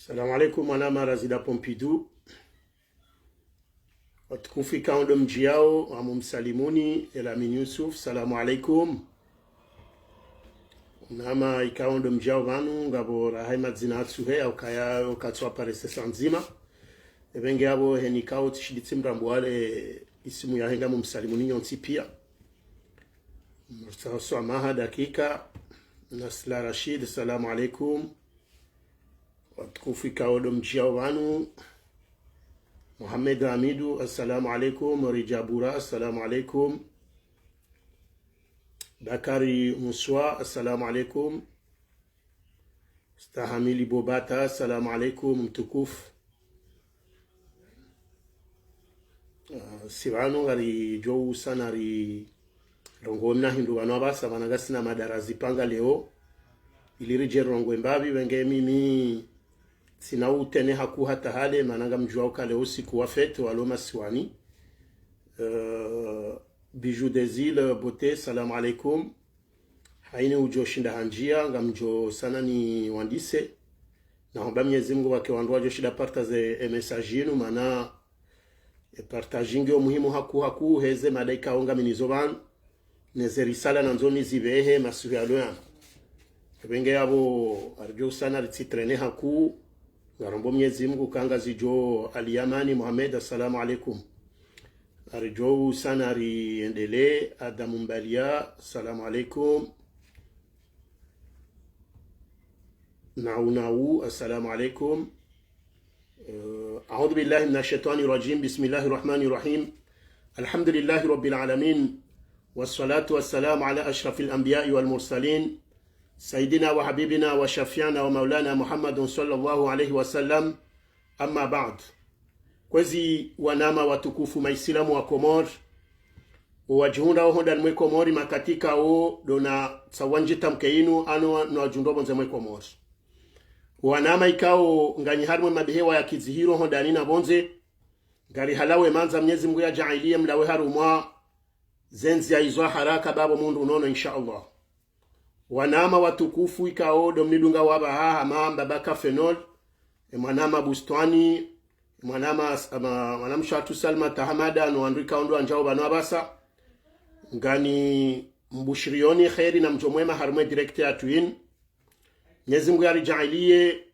Salamu alaikum wanama razida Pompidou. Watukufu ikaondo mjiao amumsalimuni Elamin Yusuf. Salamu alaikum. Nama ikaondo mjiao vanu ngabo rahima zina atsuhe au kaya ukatswa parese sanzima. Ebenge abo henikao tishiditsi mrambuale isimu ya henga mumsalimuni nyonsi pia. Murtaso amaha dakika. Nasla Rashid. Salamu alaikum. Watukufu ikaondo mjiao vanu Muhammad Hamidu. Assalamu alaikum. Rijabura. Assalamu alaikum. Bakari Muswa. Assalamu alaikum. Stahamili Bobata. Assalamu alaikum. Mtukufu Sivanu ngari jowu sana ri rongomna hindu wanobasa wanagasina madarazi panga leo ilirije rongwe mbabi wenge mimi sina utene haku hata hale mananga mjuao kale usiku wa fete waloma Ndzuwani. Bijou des îles beauté. Salam alaikum. Haine ujo shinda hanjia ngamjo sana ni wandise na hamba Mwenyezi Mungu wake wandua jo shida partaze message yenu mana partagingi muhimu haku heze madaika onga minizoban neze risala na nzoni zibehe masuhi aloyan ebenge yabo arjo sana ritsitrene haku ngarombo Mwenyezi Mungu kanga zijo aliyamani Muhammad. Assalamu alaikum. Arjo sana riendele Adamu Mbalia. Assalamu alaikum. Nau. Assalamu alaikum. أعوذ بالله من الشيطان الرجيم. بسم الله الرحمن الرحيم. الحمد لله رب العالمين والصلاة والسلام على أشرف الأنبياء والمرسلين سيدنا وحبيبنا وشفيعنا ومولانا محمد صلى الله عليه وسلم. أما بعد. Kwezi wanama watukufu maisilamu wa Comores wajihunda honda mwe Comores makatika o dona sawanjita mkeinu ano na wajundobo nze mwe Comores wanama ikao ngani harmwe mabehewa ya kizihiro honda nina bonze gari halawe manza Mwenyezi Mungu ya jailie mlawe harumwa zenzi ya yizo haraka babo mundu unono insha Allah. Wanama watukufu ikao domnidunga waba haa mamba baka fenol mwanama bustwani mwanama shatu salma tahamada no andrika ondo anjao banwabasa ngani mbushirioni khairi na mjomwema harumwe direkte ya twin Mwenyezi Mungu yarijailie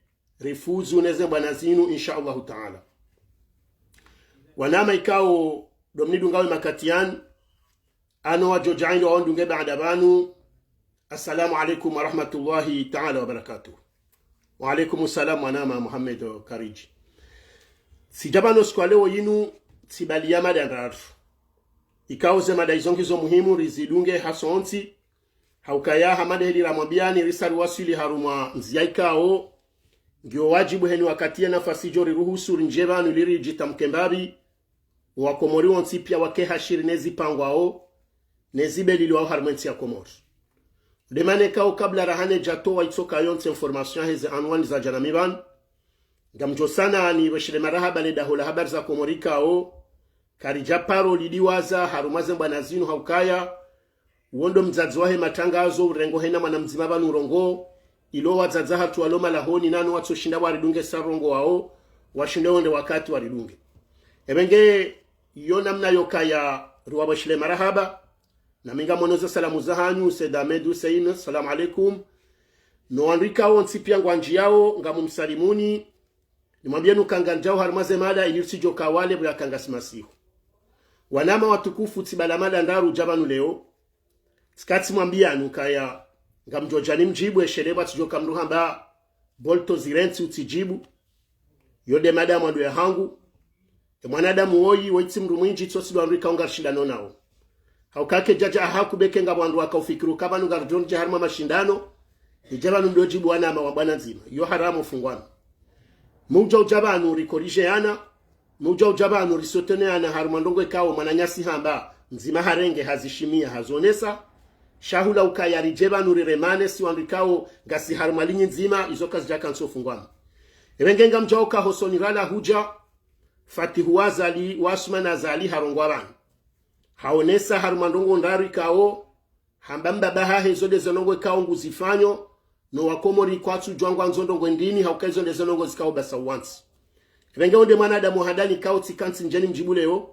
rifuzu neze bwana zinu insha Allah taala. Wanama ikao domnidungawe makatian ano wajojaini wa ondunge baada banu. Assalamu alaikum wa rahmatullahi taala wa barakatuh. Wa alaikum assalam wanama Muhammad Kariji. Sijabano siku leo yinu sibalia mada ndarfu. Ikauze mada izongizo muhimu rizidunge hasonti. Haukaya hamada hili ramwabiani risari wasili haruma nziyaikao. Ngio wajibu heni wakatia nafasi jori ruhusu rinjeba nuliri jita mkembabi. Wakomori wansi pia wake hashiri nezi pangwao. Nezibe liliwao harumenti ya Comores. Demane kao kabla rahane jato wa itsoka yonse information heze anwani za janamiban. Gamjo sana ni weshile marahaba ni dahola habari za Komorika o karijaparo lidiwaza harumaze mbwana zinu haukaya uondo mzadzohe matangazo urengo hena mwanamzima banu urongo ilo wazadza hatu waloma lahoni nanu watso shinda waridunge sarongo wao washinde wonde wakati waridunge ebenge yona mna yokaya ruwa weshile marahaba na minga monoza salamu zahanyu sedamedu seina. Salamu alaikum. No andrika o nsipia ngwanji yao ngamumsalimuni nimwambia nukanganjao harumaze mada ilisijo kawale bula kangasimasihu. Wanama watukufu tibalamada ndaru jabanu leo. Skati mwambia nukaya ngamjojani mjibu eshereba tijoka mruhamba bolto zirensi utijibu. Yode mada mwadu ya hangu. Mwanadamu woyi waiti mrumwinji tosi duanrika ungar shindano nao. Haukake jaja ahaku beke nga mwandu waka ufikiru kama nungar jonje haruma mashindano. Ijabanu mdojibu wanama wabana nzima. Yo haramu fungwano. Muja ujabanu rikorijeana, muja ujabanu risoteneana harumandongo kao mananyasi hamba nzima harengue hazishimia hazonesa, shahula ukayari jebanu riremane siwandikao ngasi harumalinyi nzima izoka zijakanso fungwama. Ebengenga mjauka hosonirala huja Fatihu Azali Wasman Azali harongwaban. Haonesa harumandongo ndari kao hambamba baha hezode zonongo kao nguzifanyo no wakomori kwatsu jwangwa nzondo ngwendini haukazo ndezo nongo zikao basa once venge onde mwanadamu hadani kao tsikansi njeni mjibu leo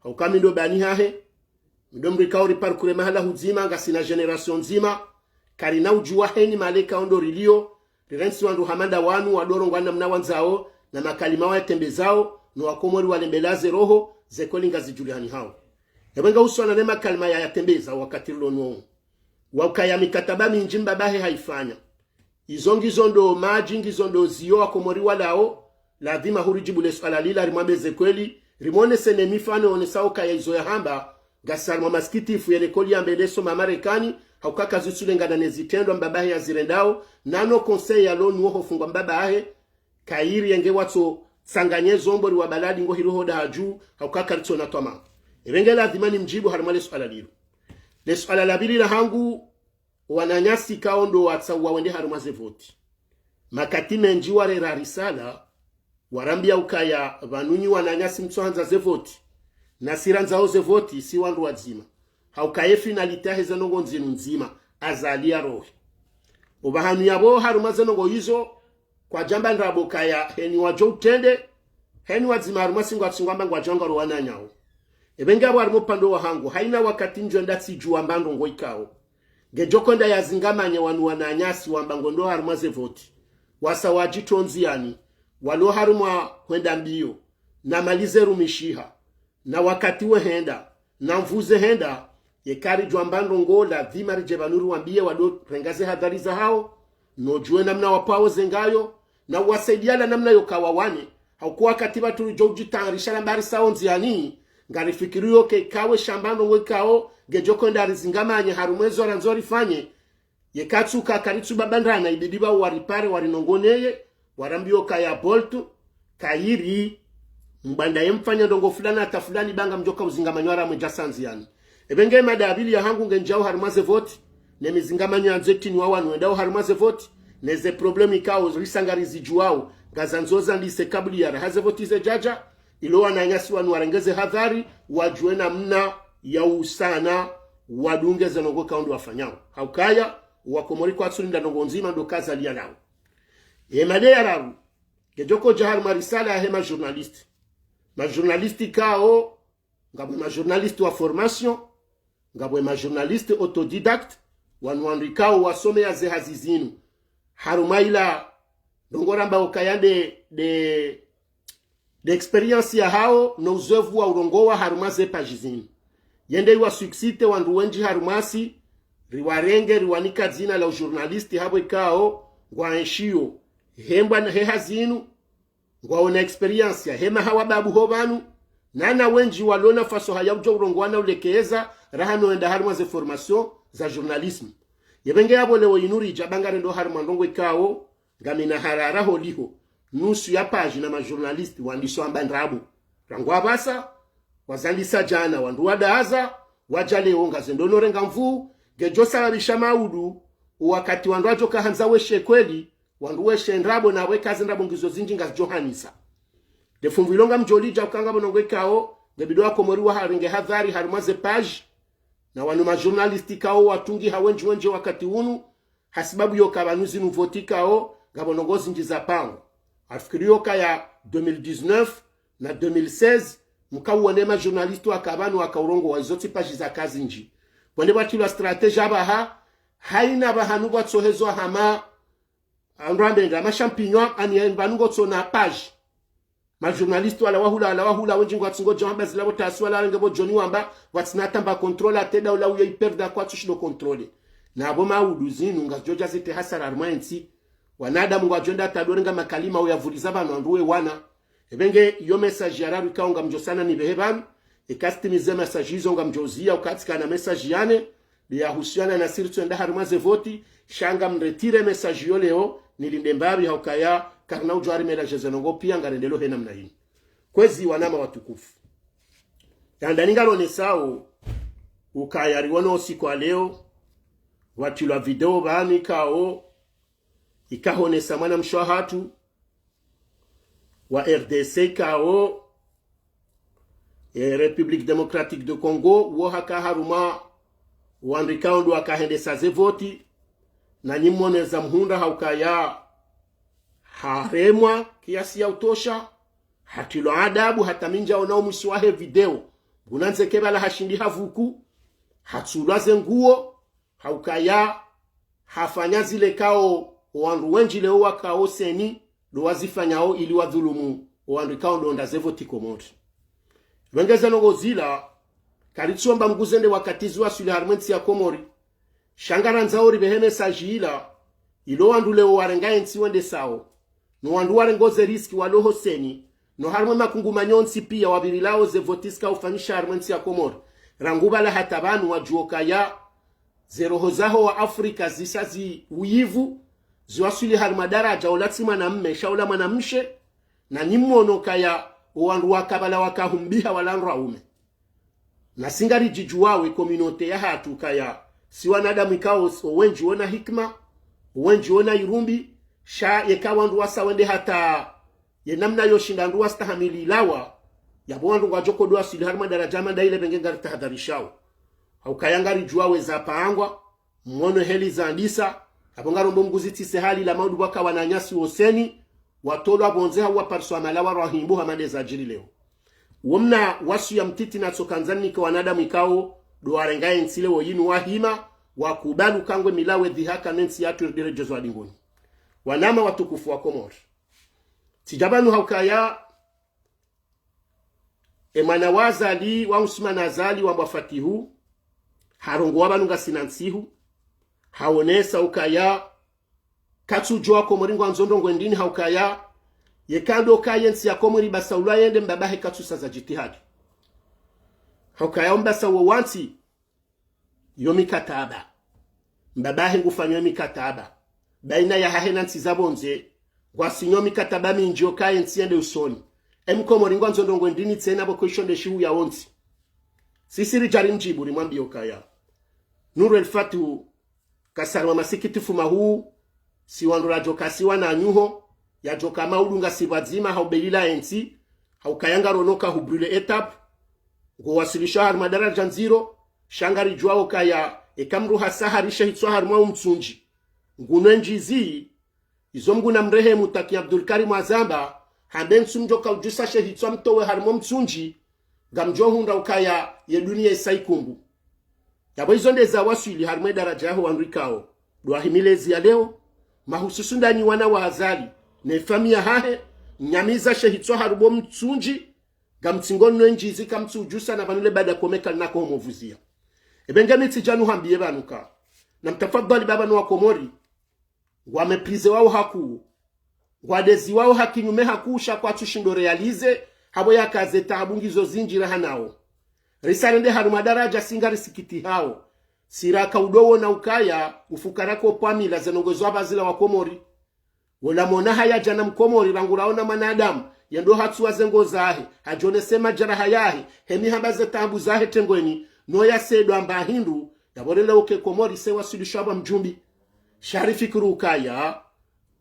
haukami ndo bani hahe mdomri kauri parkure mahala huzima ngasina generation nzima karina ujuwa heni maleka ondo rilio rirensi wandu hamanda wanu wadoro ngwanda mna wanzao na makalima wa tembezao no wakomori walembelaze roho zekoli ngazi juliani hao yabenga uswana nema kalima ya tembeza wakati lono wakaya mikataba minji mbabahe haifanya izongi zondo maji ngizondo zio wakomori walao lazima hurijibu le swala lila rimwambeze kweli rimone sene mifano onesao kaya izo ya hamba gasarma maskiti fu yele koli ambeleso mamarekani haukaka zisule ngana zitendo mbabahe ya zirendao nano conseil ya lonu ho fungwa mbabahe kairi yenge watso sanganye zombori wa baladi ngo hiroho da haju haukaka ritsona twama evenge lazima ni mjibu harimale swala lilo le swala labili la hangu wananyasi kaondo watsawa wende harumaze voti makatime njiwa rera risala warambia ukaya vanunyi wananyasi mtsohanza ze voti na siranzao ze voti si wandu wazima haukaye finalite heze nongo nzinu nzima azalia rohi ubahanu yabo harumaze nongo yizo kwa jamba nrabo kaya heni wajo utende heni wazima harumasi ngwa ngwa jonga ro wananyao ebenge abo harimo pando wa hangu haina wakati njwenda Tsidja mbando ngo ikao gejokonda yazingamanye wanu wananyasi wambango ndo harumaze voti wasa wajitonzi yani walo harumwa kwenda mbio na malize rumishiha na wakati we henda na mvuze henda yekari jwambando ngo la dhima rijebanuru wambie wado rengaze hadhari za hao nojue namna wapawo zengayo na wasaidiana namna yokawawane haukuwa katiba tulijoji tangarisha mbari saonzi yani ngarifikirio ke kawe shambano ngo kao gejokonda rizingamanye harumwezo ranzori fanye yekatsuka karitsu babandrana ibidiba waripare warinongoneye warambio kaya boltu kairi mbanda yemfanya ndongo fulani ata fulani banga mjoka uzingamanywa mwejasanzi yani ebenge madabili ya hangu ngenjao harumaze voti ne mizingamanyo anzetini wawanu wendao harumaze voti neze problemi kao risangarizi juwao gazanzoza ndise kabli ya haze voti ze jaja ilo wananyasi wanu warengeze hadhari wajue na mna ya usana wadungeze nongo kaundu wafanyao haukaya wakomori kwa tsulinda nongo nzima ndo kaza liya lao emade ya raru gejoko jahar marisala ya hema journaliste ma journaliste kao ngabwe ma journaliste wa formation ngabwe ma journaliste autodidacte wanuandikao wasome ya zehazizinu harumaila ndongoramba ukayande de experience ya hao na uzoevu wa urongowa harumaze pajizinu yende wa suksite wandu wenji harumasi riwarenge riwanika zina la journaliste habo ikao ngwa enshio hembwa na hehazinu ngwaona experience ya hema hawa babu hobanu nana wenji walona faso haya ujo urongwana ulekeza rahano enda haruma ze formation za journalisme yebenge yabo lewo inuri jabangare ndo haruma ndongo ikao ngamina harara holiho nusu ya page na ma journalist wandisho ambandrabu rangwa basa wazandisa jana wandu wadaza wajale onga zendono renga mvu gejosa bishamaudu wakati wandu ajoka hanza weshe kweli wandu weshe ndrabo na wekazi ndrabo ngizo zinjinga johanisa defumbu ilonga mjolija ukanga bonongo ikao ngebidoa komori wa haringe hadhari harumaze page na wanu ma journalisti kao watungi hawenji wenje wakati unu hasibabu yoka banuzi nuvoti kao gabonongo zinjiza pango afikirio kaya 2019 na 2016 mkauwane ma journalisti wakabanu wakaurongo wa izoti page za kazi nji wende batulwa strategia baha haina bahanu batsohezo hama andrambe ma champignon ani banungo tsona page ma journaliste wala wahula wenji ngwatsingo jamba zilabo taswa la ngebo joni wamba watsinata mba control ateda ola uye iperda kwa tushilo controle na abo maudu zinu ngajoja zite hasara armansi wanadamu ngwajonda tadorenga makalima uyavuliza bano nduwe wana ebenge yo message yararu kaunga mjosana ni beheban ikastimize message hizo ngamjozia ukatika na message yane ya husiana na sirtu enda harumaze voti shanga mretire message yo leo nilindembabi haukaya karna ujwari mela jezenongo pia ngarendelo hena mna hini kwezi wanama watukufu yandaninga lone sao ukayari wano siku wa leo watulwa video bani kao ikahonesa mwana mshwahatu wa RDC kao République démocratique de Congo wo haka haruma wandikao ndo akahendesa ze voti na nyimmoneza mhunda haukaya haremwa kiasi ya utosha hatilo adabu hata minja onao mswahe video unanze kebala hashindi havuku hatulaze nguo haukaya hafanya zile kao wandu wenji leo wakao seni do wazifanyao ili wadhulumu wandu kao ndonda zevo tikomori wengeza nogozila karitsomba mguzende wakatizi wa suli harmensi ya komori Ngarandzo ribeheme sajila ilo wandu leo warengaye nsi wende sao no wandu warengoze riski waloho seni no harmwe makungu manyonsi pia wabirilao ze votiska ufanyisha harmensi ya komori rangubala hatabanu wajuoka ya zeroho zaho wa Afrika zisazi uyivu ziwasuli harmadaraja olatsima na mme shaula manamshe na nimmono kaya wandu wakabala wakahumbiha walanra ume na singari jijuwawe kominote ya hatu kaya si wanadamu ikao wenji wona hikma wenji wona irumbi sha yekawandu wasa wende hata yenamna yoshinda ndu wastahamili lawa yabo wandu ngajoko do asili harma daraja manda ile bengenga tahadharishao haukayangari juwawe za paangwa mwono heli za ndisa abonga rombo mguziti sehali la maudu waka wananyasi oseni watolo abonzeha wa parswa malawa rahimbu hamade za jiri leo womna wasu ya mtiti na sokanzani kwa wanadamu ikao do arengaye nsile wo yinu wahima wakubalu kangwe milawe dhihaka nensi yatu direjezo adinguni wanama watukufu wa Comores tijabanu haukaya Emana Azali wa Usman Azali wa Mbafatihu harongo wabanunga sinansihu haonesa ukaya katujwa Komoringwa nzondo ngwendini haukaya yekando kayensi ya Komori basaula yende mbabahe katusa za jitihadi haukaya mbasa wawanti yomi kataba mbabahe ngufanywe mikataba baina ya hahena nsizabonze wasinyo mikataba minjio kayensi yende usoni Komoringwa nzondo ngwendini tsena boko ishonde shihu ya onti sisiri jari mjibu rimwambi okaya Nour El Fath kasarwa masikitifu mahu si wandura joka siwa na nyuho ya joka maudunga sibadzima haubelila ensi haukayanga ronoka hubrile etap go wasilisha har madaraja nziro shangari juwao kaya ekamru hasaharisha hitswa harmwa mtsunji ngunenjizi izo mguna mrehe mutaki Abdul Karim Azamba hamben sumjoka ujusa shehitswa mtowe harmwa mtsunji gamjohunda ukaya ye dunia isaikumbu yabo izo ndeza wasuli harmwe daraja yaho wanrikao duahimilezi ya leo mahususu ndani wana wa Azali ne famia hahe nyamiza shehitswa harubo mtsunji gamtsingono njizi kamtsujusa na banule bada komeka nako homovuzia ebengami Tsidja hambiye banuka na mtafadhali baba no wa Komori wameprize wao haku wadezi wao hakinyume hakusha kwa tushindo realize habo yakaze tabungizo zinjira hanao risalende haruma daraja singari sikiti hao siraka udowo na ukaya ufukarako pamila zenongozwa bazila wa Komori wala mona haya jana mkomori ranguraona manadamu yendo hatsuwa zengo zahe hajone sema jaraha yahe hemi hambaze tambu zahe tengweni noya sedo amba hindu yaborele uke Komori sewa sulishaba mjumbi sharifi kurukaya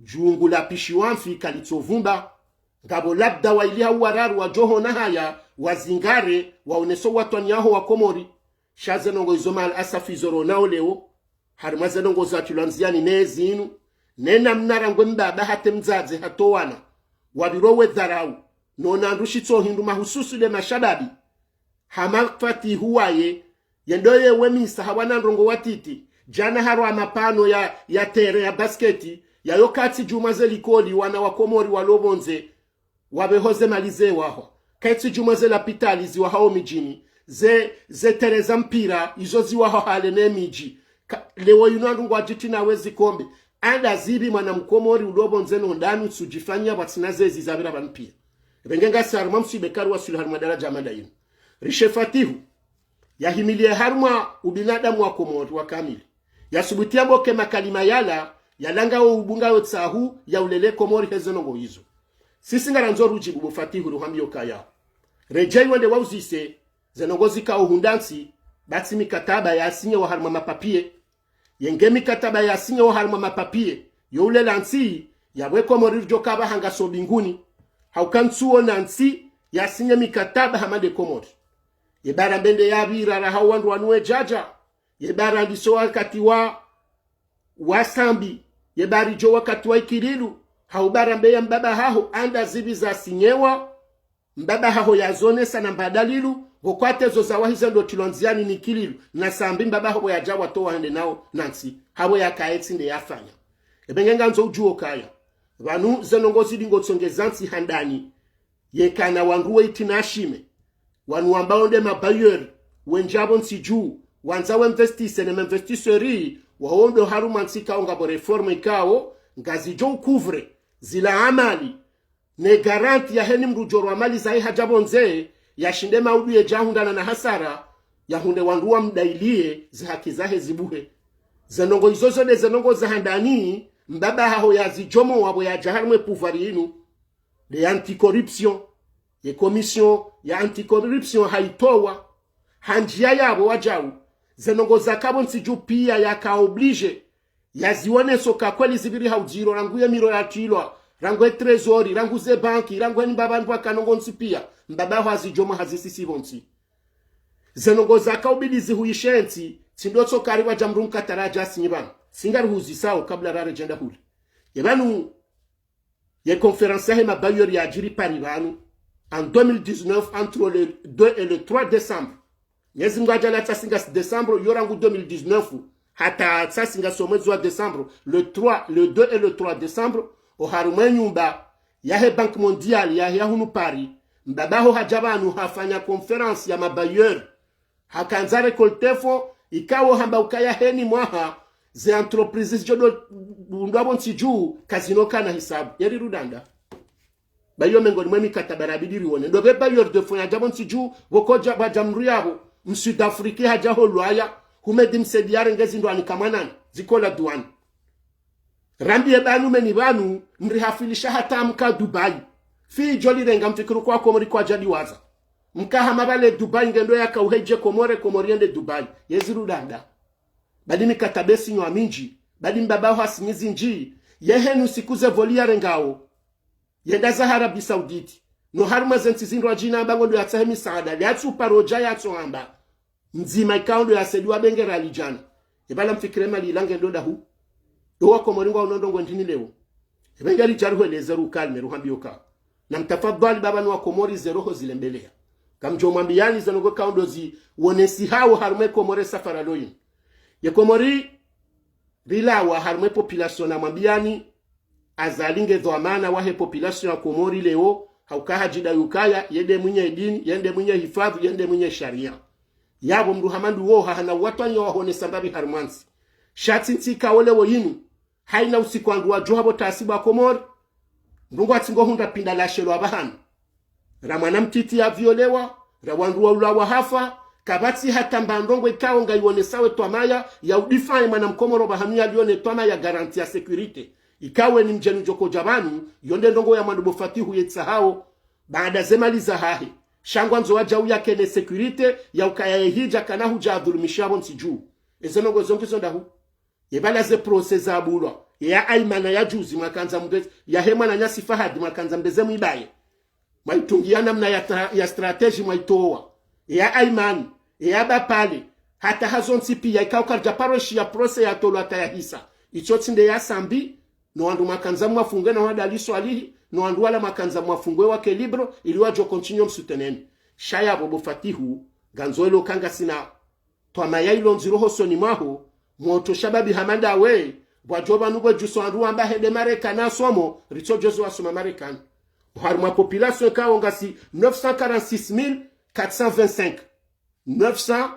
jungu la pishiwamfi kalitovumba ngabo labda wailia wararu wa joho na haya wazingare waoneso watwani yaho wa Komori shaze nongo izoma al-asafi zoro nao leo harimaze nongo za tulanziani ne zinu nena mnarangwe mbaba hate mzaze hatowana wabirowe dharau nona ndushitso hindu mahususu de mashababi hamakfati huwaye yendoye wemisa hawana ndongo watiti jana harwa mapano ya tere ya basketi ya yokati jumaze likoli wana wa Komori walobonze wabehoze malize waho kaitsi jumaze la pitali ziwa hao mijini ze tereza mpira izo ziwa hao hale ne miji lewo yunandu ngwa jitina wezi kombe anda zibi mwana mkomori ulobonze no ndanu sujifanya batsinaze zizabira banpia bengenga sarma msibekari wa sulhar madaraja madayin rishefatihu yahimilie harma ubinadamu wa Komori wa kamili yasubutia boke makalima yala yalanga ubunga wetsahu ya ulele Komori hezonongo hizo sisi Ngarandzo rujibu bufatihu ruhamyo kaya rejei wende wauzise zenongozi ka uhundansi bati mikataba ya asinye wa harma mapapie yenge mikataba ya asinye wa harma mapapie yo ulela nsi yawe Komori jokaba hanga so binguni haukansuo nansi ya asinye mikataba hamade Komori yebara mbende ya bira ra hawandu wanuwe jaja yebara ndiso wakati wa wasambi yebari jo wakati wa ikirilu haubara mbeya mbaba haho anda zibi za sinyewa mbaba haho ya zone sana mbadalilu gokwate zo za wahiza ndo tilonziani ni kililu na sambi mbaba haho ya jawa towa hende nao nansi haho ya kaetsi nde yafanya Ngarandzo ujuo kaya vanu zenongozi dingo tsongezansi handani yekana wanruwe itinashime wanu ambao nde mabayer wenjabo nsiju wanzawe investise ne investisseuri waondo harumansika ongabo reforme kao ngazijo ukuvre zila amali ne garanti ya heni mrujoro wa mali zahi hajabonze ya shinde maudu ye jahundana na hasara ya hunde wanruwa mdailie zihaki zahe zibuhe zenongo izozo de zenongo zahandani mbaba haho ya zijomo wabo ya jaharme pouvoir inu de anticorruption ye commission ya anticorruption haitowa hanjia yabo wajau zenongo zakabo nsiju pia ya kaoblige ya zione soka kweli zibiri haujiro ranguye miro ya tilwa ranguye trezori ranguze banki ranguye mbaba ndwa kanongo nsipia mbaba haho azijomo hazisisi bonsi zenongo zakaobili zihuishensi sindotso kari wa jamrun kataraja sinyibana singar huzi sao kabla rare jenda huli yebanu ye conférence he mabayor ya jiri paribanu en 2019 entre le 2 et le 3 décembre nyezi ngwaja la tsasinga décembre yorangu 2019 hata tsasinga somwezi wa décembre le 2 et le 3 décembre o harume nyumba ya he banque mondiale ya hunu Paris mbabaho hajabanu hafanya conférence ya mabayor hakanza rekoltefo ikawo hamba ukaya heni mwaha ze entreprises jodo ndwabo nsiju kazino kana hisabu yeri rudanda bayo mengoni mwemi katabarabidiri wone ndo beba yor de fonya jabo nsiju wokoja bajamru yabo msud afrique haja holwaya humedim sediare ngezi ndwani kamanana zikola duani rambi ebanu meni banu mrihafilisha hata mka Dubai fi joli renga mfikiru kwa Komori kwa jadi waza mka hamabale Dubai ngendo ya kauheje Komoriende Dubai yeziru danda badi mikatabesi nywa minji badi mbabaho hasinyizi nji yehenu sikuze volia rengao yenda za Arabi Sauditi no haruma zenti zindu wajina abango ndo yatsahemi saada yatsu paroja yatsu amba mzima ikaundo ya seduwa bengera alijana yebala mfikirema lilange ndo dahu dowa Komoringwa unondongo ntini leo yebengari jaruhu elezeru kalme ruhambioka na mtafadhali baba nwa Komori zeroho zilembelea kamjo mwambiani zanogo kaundo zi wonesi hao harume Komore safara loyin ye Komori rilawa harume population na mwambiani azalinge dhamana wahe population ya Komori leo haukaha jidayukaya yende mwenye dini yende mwenye hifadhi yende mwenye sharia yabo mruhamandu wo hana watwanyo wahone sababi harumansi shati ntika ole woyinu haina usikwangu wa johabo tasiba Komori ndungu atingo hunda pinda la shelo abahana ramana mtiti ya violewa rawandruwa ulawa hafa kabati hata mbandongo ikao ngaiwone sawe twamaya ya udifanye mwana mkomoro bahamia lione twama ya garanti ya security ikawe ni mjenu joko jabanu yonde ndongo ya mwandubo fatihu yetsahao baada zemali za hahe shangwa nzo waja uya kene security ya ukaya hija kana huja adhulumisha nsiju ezenongo zongizo ndahu yebala ze process abulwa ya aimana ya juzi makanza mbeze ya hema na nyasi fahadi makanza mbeze mwibaye maitungiana mna ya strategy maitoa ya aimani ya bapale hata hazonsi pia ikauka japaroshi ya prose ya tolo atayahisa ichotinde ya sambi no andu makanza mwafunge na wadaliso alihi no andu wala makanza mwafungwe wake libro iliwajo continuum suteneni shaya bobo fatihu ganzoelo kanga sina twamaya ilo nziroho soni maho mwoto shababi hamanda we bwajoba nubwe juso andu amba hede marekana somo richojozo wa soma marekana harma population ka ngasi 946.425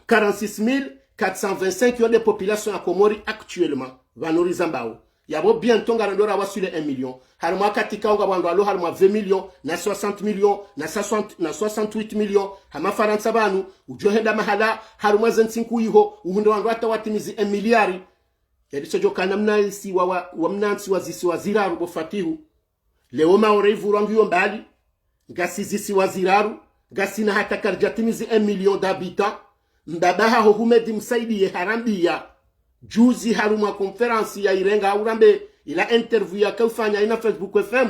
946.425 de population à Comores actuellement valoriser mbao yabo bientôt Ngarandzo wa sur les 1 million harma katika nga bwandu alo harma 20 millions na 60 millions na 68 millions hama faransa banu ujohenda mahala harma zentinku iho umundo wandu atawatimizi 1 miliari yadiso jokana mnaisi wa mnansi wazisi waziraru bofatihu leo maorevu rangiyo mbali ngasi zisi waziraru ngasi na hata karjatimizi 1 million d'habitants mbabaha ho humedi msaidi ye harambia juzi haruma conference ya irenga urambe ila interview ya kufanya ina Facebook FM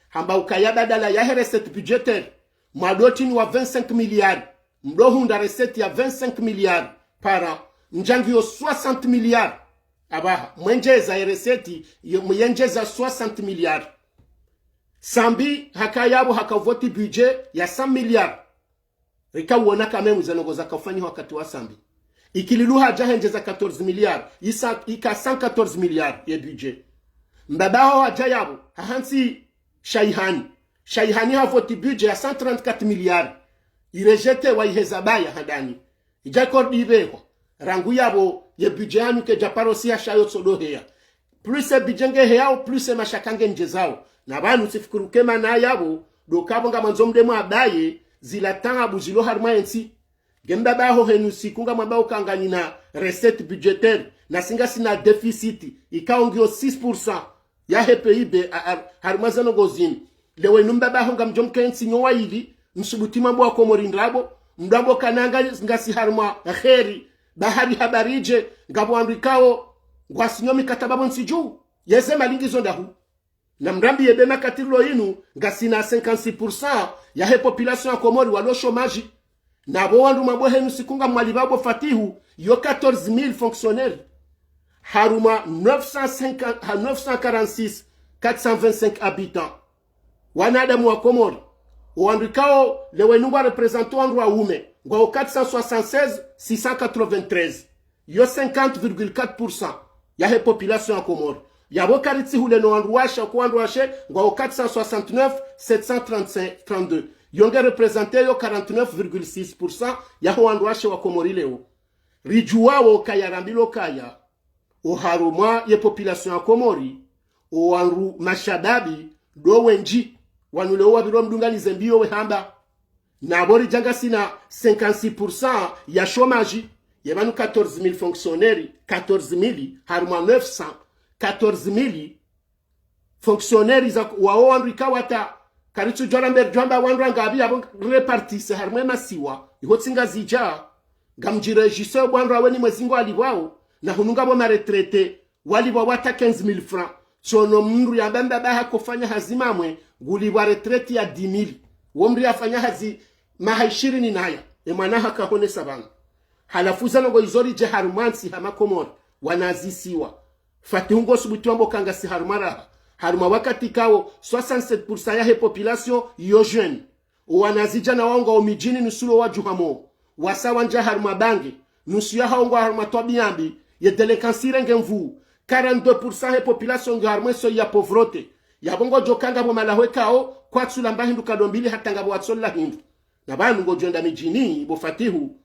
hamba ukaya badala ya recette budgetaire mwadotini wa 25 milliards mdohunda recette ya 25 milliards para njangio 60 milliards abaha mwenjeza ereseti mwenjeza 60 milliards sambi hakayabo hakavoti budget ya 100 milliards rika uona kama mzanogoza kafanya wakati wa sambi ikililuha jahenjeza 14 milliards ika 114 milliards ya budget mbabaho hajayabo hansi shaihani havoti budget ya 134 milliards irejete wa ihezabaya hadani ijakor dibeho rangu yabo ye budget hanu ke japaro siya shayo sodohea plus e bijenge heao plus e mashakange njezao na banu sifikuru kema na yabo do kabo nga manzomde mu abaye zila tangabu zilo harma ensi gemba baho henu sikunga mabao kanganyina recette budgetaire na singa sina deficit ikaongio 6% ya PIB harma zano gozini lewe numba baho nga mjomke ensi nyowa hivi msubutima mwa Comores ndrabo mdambo kananga ngasi harma kheri bahari habarije ngabo andikao ngwasinyomi katababo nsiju yeze malingizo ndahu na mrambi yebema katilo inu ngasina 56% ya he population ya Comores walo chômage na bo wandu mabo henu sikunga mwalibabo fatihu yo 14000 fonctionnaires haruma 946 425 habitants wanadamu wa Comores wandikao lewe nungwa representant wandu wa ume ngwa 476 693 yo 50,4% ya he population ya Comores yabo karitsi hule no wanduasha ko wanduashe ngwa 469 732 yonge representer yo 49,6% ya ho wanduashe wa Comores leo Juwa wo kaya rambilo kaya o haruma ye population ya Comores o wanru mashababi do wenji wanule wa biro mdunganize mbio we hamba na bori janga sina 56% ya chômage yemanu 14,000 fonctionnaires 14,000 haruma 914,000 fonctionnaires wao wanrika wata karitu joramber jamba wanra ngabi abo repartise haruma masiwa ihotsinga zija gamjire regisseur wanra weni mwezingo alibwao na hununga bo maretraité walibwa wata 15,000 francs chono mndu yambamba baha kufanya hazimamwe gulibwa retraite ya 10,000 womri afanya hazi mahaishiri naya emwana hakahone sabanga halafuza ngo izori je harumansi hama Comores wanazisiwa fatihungo subutuambo kanga si harumara haruma wakati kao 67% ya he population yo jeune wanazija na wanga omijini nusulo wa juhamo wasawa nja haruma bange nusu ya haongo haruma tobiambi ye delinquance ngemvu 42% he population haruma so ya pauvreté ya bongo jokanga bo malahwe kao kwa tsula mbahindu kadombili hatanga bo watsolla hindu na banu ngo jonda mijini bo fatihu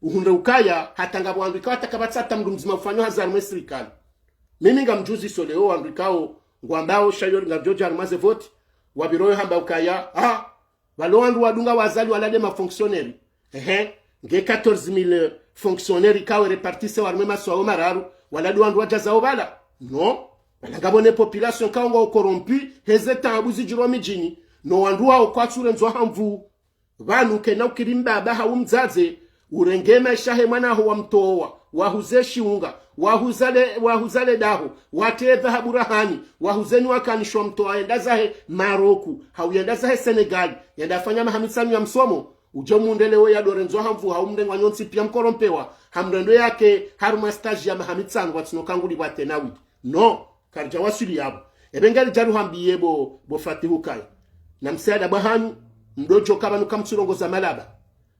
uhunde ukaya hatanga bo andika atakabatsata mndu mzima ufanyo hazarme serikali mimi ngamjuzi soleo andikao ngwambao shayo ngabjoja armaze vote wabiroyo hamba ukaya baloandu wadunga wazali walade ma fonctionnaire nge 14,000 fonctionnaires kawe repartise warme maswa mararu waladu wandu wajazao bala no balagabone population kaongo corrompu hezeta abuzi jiro mijini no wandu wao kwatsure nzo hamvu banu kena ukirimba baha umzaze urengema shahe mwana ho wamtoa wahuzeshi unga wahuzale daho wateva haburahani wahuzeni wakanishwa mtoa endazahe Maroku hauyendazahe Senegal yandafanya mahamisanu ya msomo ujomundelewe ya dorenzo hamvu haumndengwa nyonsi pia mkorompewa hamrendo yake haruma stage ya mahamitsangu watsinokangu libate nawi no karja wasuli yabo ebengali jaru hambiye bo fatihu kai na msaada bahanyu mdojo kama nukamtsurongo za malaba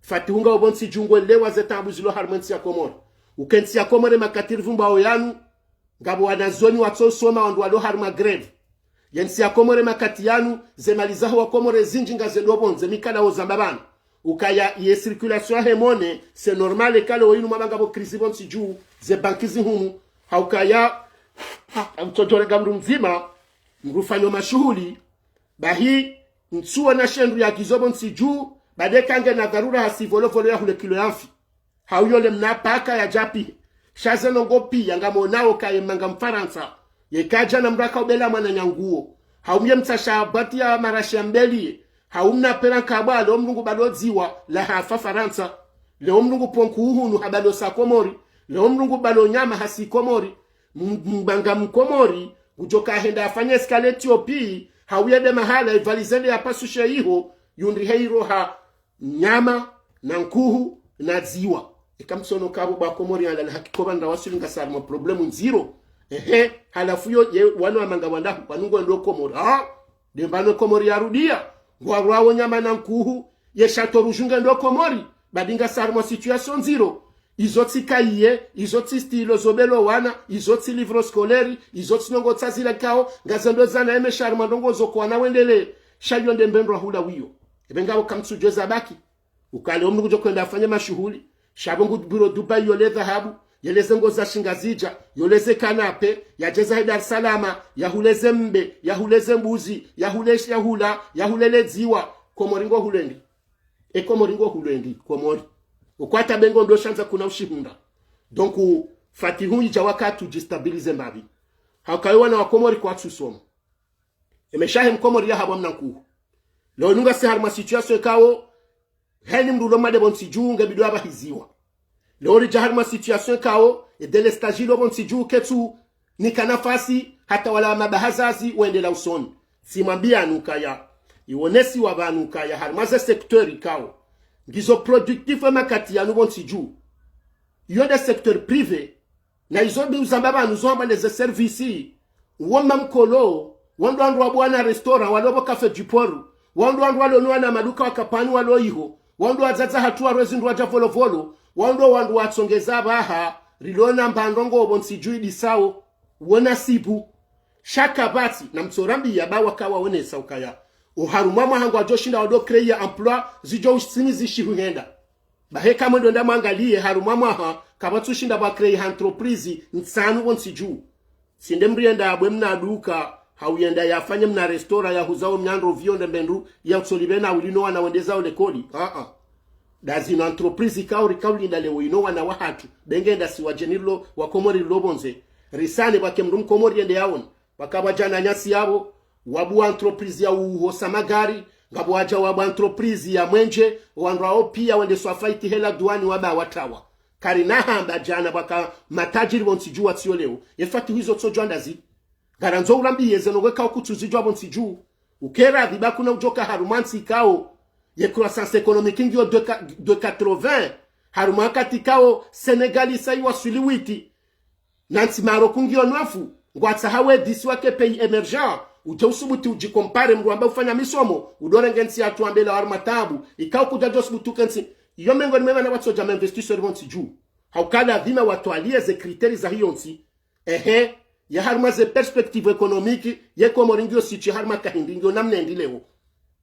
fatihunga obonsi jungwe lewa zetambu zilo harmensi ya Comores ukensi ya Comores makatiri vumba oyanu ngabo wanazoni watsosoma wandu walo harma greve yensi ya Comores makati yanu zemalizaho wa Comores zinjinga zelobonze mikala ozambabana ukaya ye circulation hemone c'est normal kale oyinu mabanga bo krisi bonsi juu ze bankizi humu haukaya mtotore gamru mzima mrufanyo mashuhuli bahi nsuwa na shendu ya kizobonsi juu badekange na dharura hasivolo ya hule kilo yanfi hauyole mnapaka ya japi shazeno ngopi yangamo nao kaye manga mfaransa yekaja na mraka ubela mwana nyanguo haumye mtasha bati ya marashi mbeli haumna pera kabalo mlungu balodziwa la hafa faransa leo mlungu ponku uhunu habalo sa Comores leo mlungu balo nyama hasi Comores mbanga mkomori ujoka henda afanye escale Ethiopia hauyede mahala ivalizende ya pasushe iho yundri heiro ha nyama na nkuhu na ziwa ikamsono kabo ba Comores ala hakikoba nda wasulinga sarma problemu nziro halafu yo ye wanu amanga wanda wanungo ndo Komori dembano Komori yarudia ngwarwawo nyama na nkuhu ye chateau rujunga ndo Komori badinga sarmo situation zero izotsi kaiye izotsi stilo zobelo wana izotsi livro scolaire izotsi nongo tsazila kao ngazando zana eme sharma ndongo zokwana wendele shayo ndembendwa hula wiyo ebengawo kamtsujeza baki ukale omnu kujo kwenda afanye mashuhuli shabongu biro Dubai yole dhahabu yeleze ngoza shingazija yoleze kanape yajeza Dar es Salaam yahuleze mbe yahuleze mbuzi yahulesha yahulele ziwa Komoringo hulendi Komoringo hulendi Komori ukwata bengo ndo shanza kuna ushihunda donc fatihu ija wakati jistabilize mbabi hakayiwa na Wakomori kwa tsusomo emeshahe Mkomori ya habwa mnankuhu leo nunga si harma situation kawo heni mdulo made bontsiju ngebido abahiziwa leo ri harma situation kawo edele stajilo bontsiju ketu nika nafasi hata wala mabahazazi uendela usoni simwambia anukaya iwonesi wabanukaya harmaze sektori kawo ngizo productif makati ya bontsiju yo de secteur privé na izo bi uzambaba nuzomba les services woma mkolo wando andwa bwana restaurant walobo cafe du port wando walo na maduka wakapani walo iho wando azaza hatua rwezi ndwa javolovolo wando watsongeza baha rilona mbandongo obonsijui disao wona sibu shaka bati na mtsorambi ya bawa kawa wonesa ukaya uharuma mahango ajoshinda wado créer emploi zijo usimizi shihugenda bahe kama ndo ndamangalie haruma maha kabatushinda ba créer entreprise nsanu wonsiju sindembrienda abwemna duka hauyenda yafanye mna restaurant ya huzao mnyandro vionde mbendu ya utsolibena ulino wana wendeza ole kodi dazino entreprise kauli nda lewo ino wana wahatu bengenda si wajenilo wa Komori lobonze risane bake mdum Komori yende yawon bakaba jana nyasi yabo wabu entreprise ya uhosa magari ngabo waja wabu entreprise ya mwenje wandrao pia wende swafaiti hela duani waba watawa karina hamba jana baka matajiri wonsijua tiyo leo yefati hizo tsojwanda zi Ngarandzo urambi yezeno weka okutuzijwa bontsiju ukera dibaku na ujoka harumansi kao ye croissance économique ngio de 80 harumakati kao Senegali saiwa suliwiti nanti Maroc ngio nwafu ngwatsa hawe diswa ke pays émergent uje usubuti ujicompare mrwamba ufanya misomo udore ngensi atuambela harumatabu ikao kujajo subutu kensi iyo mengo nimema na watso jama investisseur bontsiju haukala dhima watoalie ze critères za hiyonsi ya harma ze perspective économique ye Komoringio sichi harma kahindingo namne ndilewo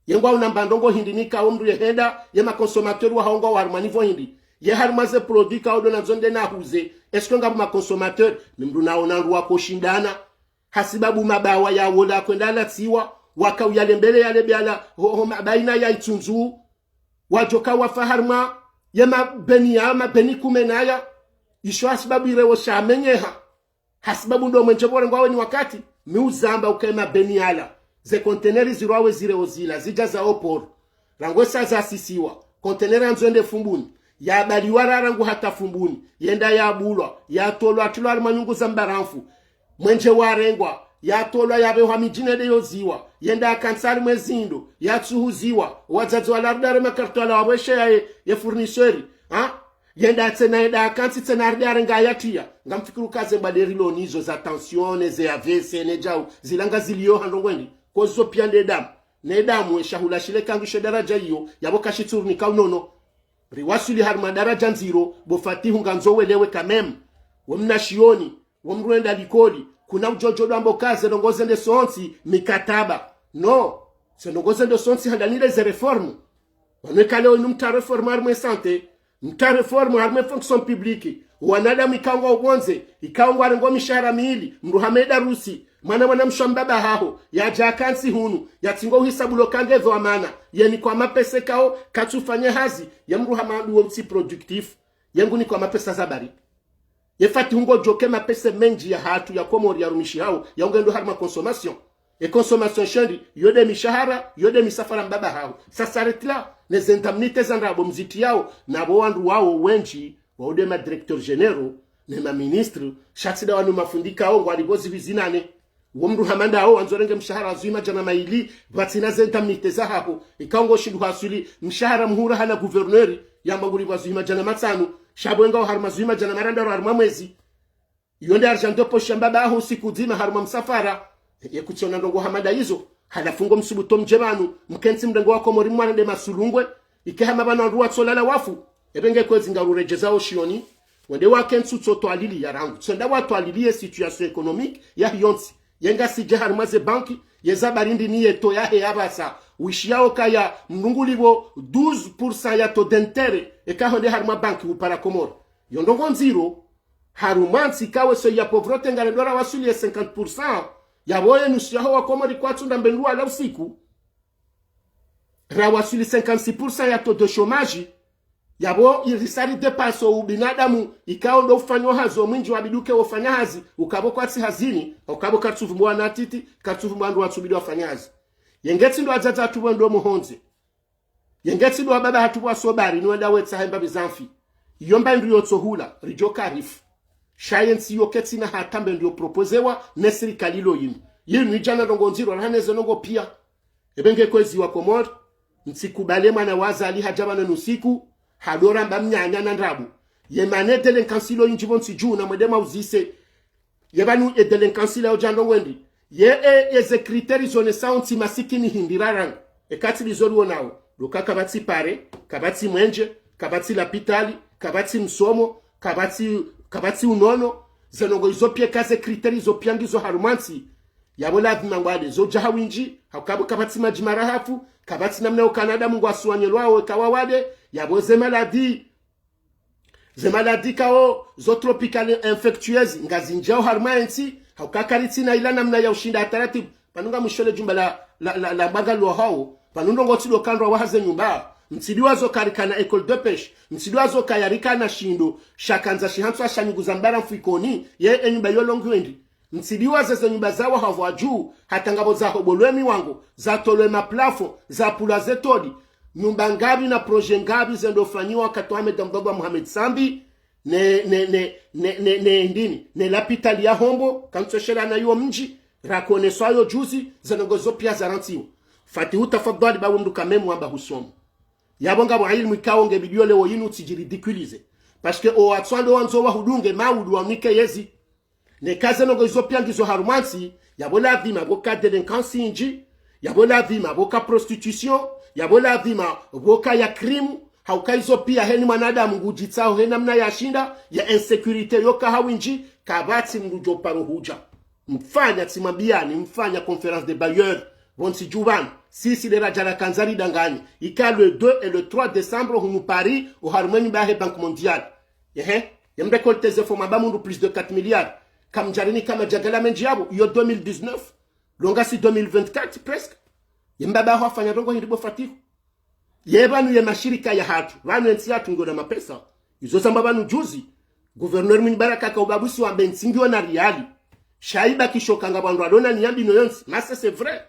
yengwa unambandongo hindinika omru yehenda ye ma consommateur wa hongo harma nivo hindi ye harma ze produit ka odona zonde na huze esko ngabu ma consommateur nimdu naona ruwa koshindana hasibabu mabawa ya wola kwendala tsiwa waka uyale mbele yale byala ho baina ya itunzu wajoka wa faharma ye ma beni kumenaya isho hasibabu irewo shamenyeha hasibabu ndo mwenjebore ngwawe ni wakati miuzamba ukema beniala ze containeri zirawe zire ozila zija za oporo rangwe saza asisiwa containeri anzwende fumbuni ya baliwara rangu hata fumbuni yenda ya bulwa ya tolwa tulwa manyungu za mbaranfu mwenje warengwa ya tolwa ya bewa mijine de yoziwa yenda ya kansari mwezindo ya tsuhuziwa wazazi walardare makartola wabweshe ya furniseri yenda tena kanti tena ardare ngayatia ngamfikiru kaze baderilo nizo za tension ze AVC nejau zilanga zilio handongwendi kozo piande damu ne damu eshahula shile kangisho daraja hiyo yaboka shiturni kaunono riwasuli harma daraja nziro bofatihu nganzo welewe kamem wemna shioni wemrwenda likoli kuna ujojo dambo kaze ndongoze nde sonsi mikataba no se ndongoze nde sonsi handanile ze reformu wanekale onumta reformar mwe sante mta reformu harme fonction publique wanada mikangwa ubonze ikangwa rengo mishahara miili mruhameda rusi mwana mshambaba haho ya jakansi hunu ya tingo hisabulo kange dho amana yeni kwa mapese kao katufanye hazi ya mruhamadu wotsi productif yengu ni kwa mapesa zabari yefati hungo joke mapese menji ya hatu ya Komori ya rumishi hao ya ungendo harma consommation et consommation shendi yode mishahara yode misafara mbaba hao sasa retla les indemnités zandrabo mziti yao na bowandu wao wenji waude ma directeur généraux ne ma ministre shatsida wanu mafundika hao ngwalibozi vizinane womru hamanda hao anzorenge mshahara azima jana maili batina ze indemnités hao ikango shindu hasuli mshahara mhura hana gouverneur ya maguri bazima jana matsanu shabwenga harma zima jana maranda harma mwezi yonde arjando posha mbaba aho siku zima haruma msafara yekuchona ndongo hamada yizo halafungo msubuto mjemanu mkensi mdengo wako mori mwana de masulungwe ikehama bana ruwa tsolala wafu ebenge kwezi ngarurejezao shioni wende wakensu tsoto alili yarangu tsenda watu alilie situation économique ya hiyonsi yenga sije harumaze banki yeza barindi ni yeto ya he abasa wishiao kaya mnungulibo 12% ya to d'intérêt ekahonde haruma banki upara Comores yondongo nziro harumansi kawe so ya pauvreté ngaredora wasuli ya 50% yaboye nusiaho wa Comores kwa tunda mbendua la usiku rawasuli 56% ya to de chômage yabo irisari depaso ubinadamu ikao ndo ufanywa hazo mwinji wabiduke wafanya hazi ukabo kwa tsi hazini ukabo katsuvu mwana titi katsuvu mwandu watsubidi wafanya hazi yengetsi ndo azaza atuwa ndo muhonze yengetsi ndo baba hatuwa sobari nwenda wetsa hemba bizamfi yomba ndu yotsohula rijoka rifu science yoketsi na hatambe ndio proposewa nesiri kalilo yinu ijana ndongo nziro haneze nongo pia ebenge kwezi wa Comores mtsikubale mwana wazali hajabana nusiku hadora mbamnyanya na ndabu yemane delinquansilo injibon siju na mwedema uzise yebanu e delinquansilo ojando wendi eze criteri zone saunti masikini hindiraran kati lizolu nao lokaka batsi pare kabatsi mwenje kabatsi lapitali kabatsi msomo kabatsi unono zenongo izopie kaze criteri zopiangizo harumansi yabola vimangwale zo jahawinji hakabo kabatsi majimara hafu kabatsi namna Canada mungu aswanyelwao kawawade yaboze maladi kao zo tropicales infectieuses ngazinjao harmansi haukakaritsi na ila namna ya ushinda ataratibu panunga mshole jumba la bagalo hao panundo ngotilo kandwa wahaze nyumba msidiwazo karikana école de pêche msidiwazo kayarikana shindo shakanza shihantswa shanyuguza mbara mfikoni ye enyumba yolongwendi msidiwazo za nyumba zawa havwa juu hatangabo za hobolwemi wangu za tolwe maplafo za pula zetodi nyumba ngabi na projet ngabi zendofanywa wakati Ahmed Mdogo Mohamed Sambi ne l'hôpital ya Hombo kantoshera na yo mji rakoneswayo juzi zenongozo pia zarantiwa fatihu tafadhali ba wumdu kamemu amba husomo yabonga bo ilmu ikaonge bidio lewo yinu tijiridiculize parce que o atswando wanzo wa hudunge maudu wa nike yezi ne kaze nongozo pia ngizo harumansi yabola vima boka delinquency inji yabola vima boka prostitution yabola vima boka ya crime haukaizo pia heni mwanadamu ngujitsao hena mna ya shinda ya insecurity yoka hawinji kabati mrujo paruhuja mfanya timambiani mfanya conférence de bailleurs bonsi Juwa sisi de rajara kanzari dangani ika le 2 et le 3 décembre hunu Paris au harmoni bahe Banque mondiale yembe kolteze fo mabamundu plus de 4 milliards kamjarini kama jagala menjiabo yo 2019 longa si 2024 presque yembaba hafanya rongo hiribo fatiku yebanu ye mashirika ya hatu vanu ensi hatu ngona mapesa izo sambabanu juzi gouverneur Mbaraka ka ubabusi wa bensingiwa na riali shaiba kishokanga bandu adona niyambi noyonsi masa c'est vrai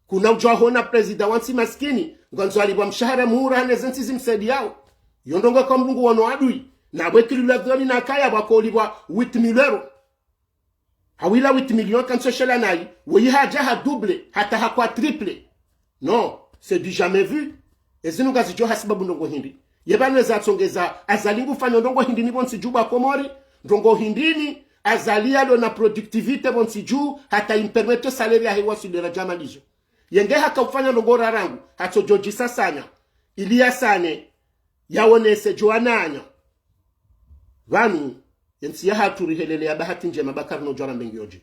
kuna ujwa hona president wansi maskini ngonzo alibwa mshahara muhura hanezenti zimsedi yao yondonga kwa mbungu wano adui na wekili ladhoni na kaya wako olibwa 8 milero hawila 8 millions kanso shela nai weyi haja double hata hakwa triple non c'est du jamais vu ezinu gazi jo hasibabu ndongo hindi yebanweza atsongeza azalingu fanyo ndongo hindi ni bonsi juba Comores ndongo hindini azalia lo na productivité bonsi juu hata impermete salaire ya hewa sudera jamalizo yenge haka ufanya ndongo rarangu hato joji sasanya ilia sane yawonese joananya vanu yensi ya haturi helele ya bahati njema bakari no jora mbengioji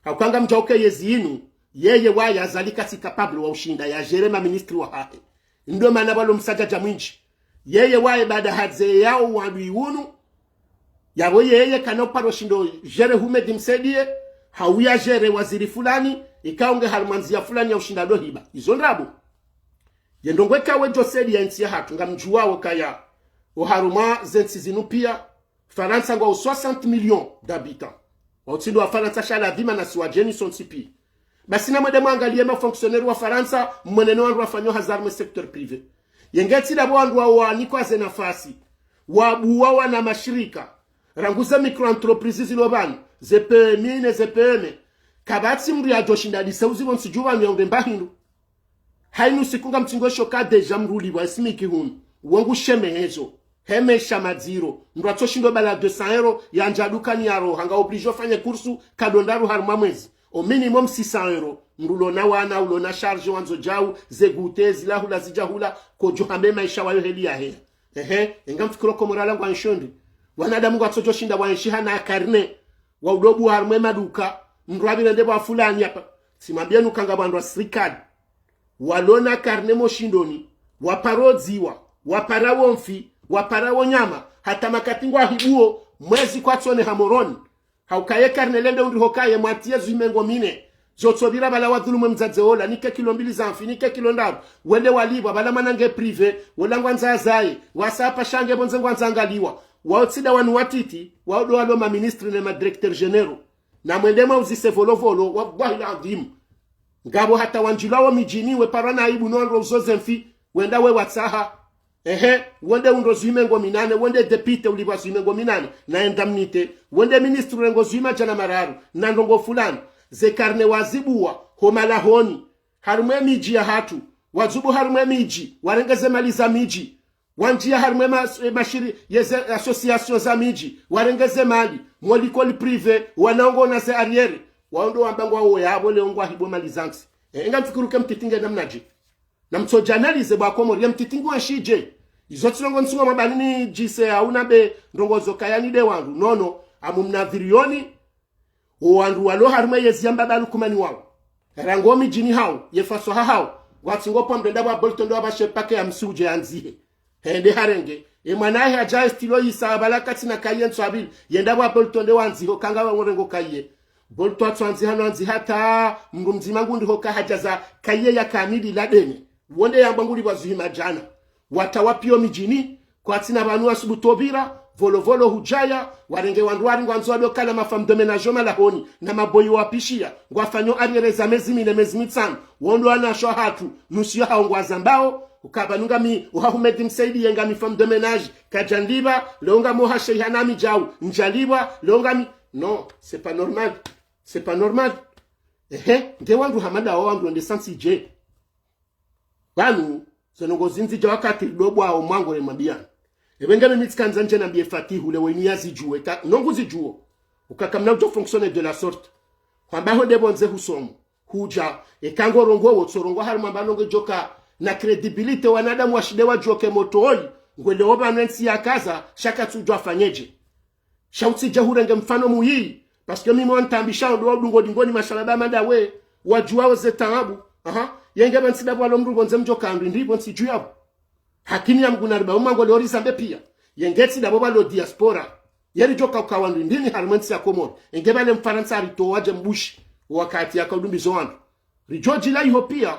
hakanga mjauke yezinu yeye waya azalika si capable wa ushinda ya jerema ministri wa hae ndo maana balo msaja jamwinji yeye wae baada hadze yao wabiunu yabo yeye kanoparo shindo jere humedi msedie hawia jere waziri fulani ikaunge harmanzia fulani ya ushinda dohiba izo ndrabu yendongweka wejo sedi ya nsi ya hatu ngamjua wakaya oharuma zensi zinu pia Faransa ngwa 60 millions d'habitants wautindo wa Faransa shala vima na siwa Jenison sipi basi na mwede mwangalie fonctionnaire wa Faransa mweneno wangu wafanyo hazarme secteur privé yengeti da wangu wa niko aze nafasi wabuwa na mashirika ranguza microentreprise zilobani ZPM ne ZPM kabati mri ya joshinda disauzi bonsi Juwa nyonde mbahindu hainu sikunga mtingosho ka deja mruli wa simiki hunu wangu sheme hezo hemesha madziro ndo atoshindo bala 200 euro ya njaduka ni aro hanga obligé fanye kursu kadondaru harma mwezi au minimum 600 euro ndulona wana ulona charge wanzo jau zegute zilahula zijahula kojo hambe maisha wayo heli ya he engamfikiro komorala ngwa nshondi wanadamu gwatsojo shinda wanshiha na karne wa udobu harma maduka ndwabile ndebo afulani hapa simambia nukanga bandwa srikad walona karne moshindoni waparodziwa waparawo mfi waparawo nyama hata makatingwa hibuo mwezi kwatsone hamoroni haukaye karne lende undi hokaye mwatie zuimengo mine zotsobira bala wadhulumu mzadzeola nike kilo 2 za mfi nike kilo ndaru wende walibwa bala manange prive wolangwa nzazaye wasapa shange bonzengwa nzangaliwa waotsida wanu watiti waodo walo ma ministre ne ma directeur généraux na mwendema uzise volovolo wabwahila adhimu ngabo hata wanjilawo mijini we parana aibu nonro uzoze mfi wenda we watsaha wende unrozuime ngo minane wende depite ulibazuime ngo minane na endamnite wende ministre ngo zuima jana mararu na ndongo fulani ze karne wazibuwa homala honi harumwe miji ya hatu wazubu harumwe miji warengeze mali za miji wanjia harumwe mashiri yeze association za miji warengeze mali mwalikoli prive wanaongo na ze arriere waondo wambango wao yabo leongwa hibo mali zanksi ngamfikiruke mtitinge namnaji na mtojanalize bwa Comores ya mtitingu wa shije izotilongo nsuwa mabanini jise hauna be ndongozo kayani de wandu nono amumna virioni wandu walo harume yeziamba balu kumani wao rangomi jini hao yefaso hao watingo pombe ndaba boltondo abashepake ya msuje anzihe hende harengue mwanahe ajaye stilo yisabala katina kayen swabili yendaba boltonde wanziho kanga wangorengo kaye bolto atwanzi hano anzi hata mngumzima ngundi hoka hajaza kaye ya kamili ladene wonde yambanguli bazuhima jana watawapio mijini kwa tina banua subutobira volovolo hujaya warenge wanduari ngwanzo alokala mafam de ménagement la honi na maboyi wapishia ngwafanyo ariereza mezi 4 mezi 5 wondo ana sho hatu nusio haongwaza mbao ukabanunga mi uhahumedi msaidi yenga mi fam de ménage kajandiba leonga moha shehanami jau njaliba leonga mi non c'est pas normal, c'est pas normal. Nde wandu hamada wandu nde sansi je banu zonongo zinzi jawakati dobo au mwango le mabiana ebengame mitikanza nje na biefatihu le weni yazijuwe ta nongo zijuo ukakamna ujo fonctionner de la sorte kwamba ho debo nze husomo huja ekango rongo wo tsorongo haruma balongo joka na credibility wanadamu washidewa joke motoi ngwele oba nensi ya kaza shaka tujwa afanyeje shauti jahurenge mfano muhii parce que mimi wantambisha ndo dungo dingoni mashalaba madawe wajua ze taabu yenge bansida bwalo mrugo nze mjoka ndo ndipo nsiju yabo hakini ya mgunariba umango lori zambe pia yengeti da boba lo diaspora yeri joka ukawandu ndini harmansi ya Comores engebale mfaransa arito waje mbushi wakati ya kadumbi zoandu rijoji la iho pia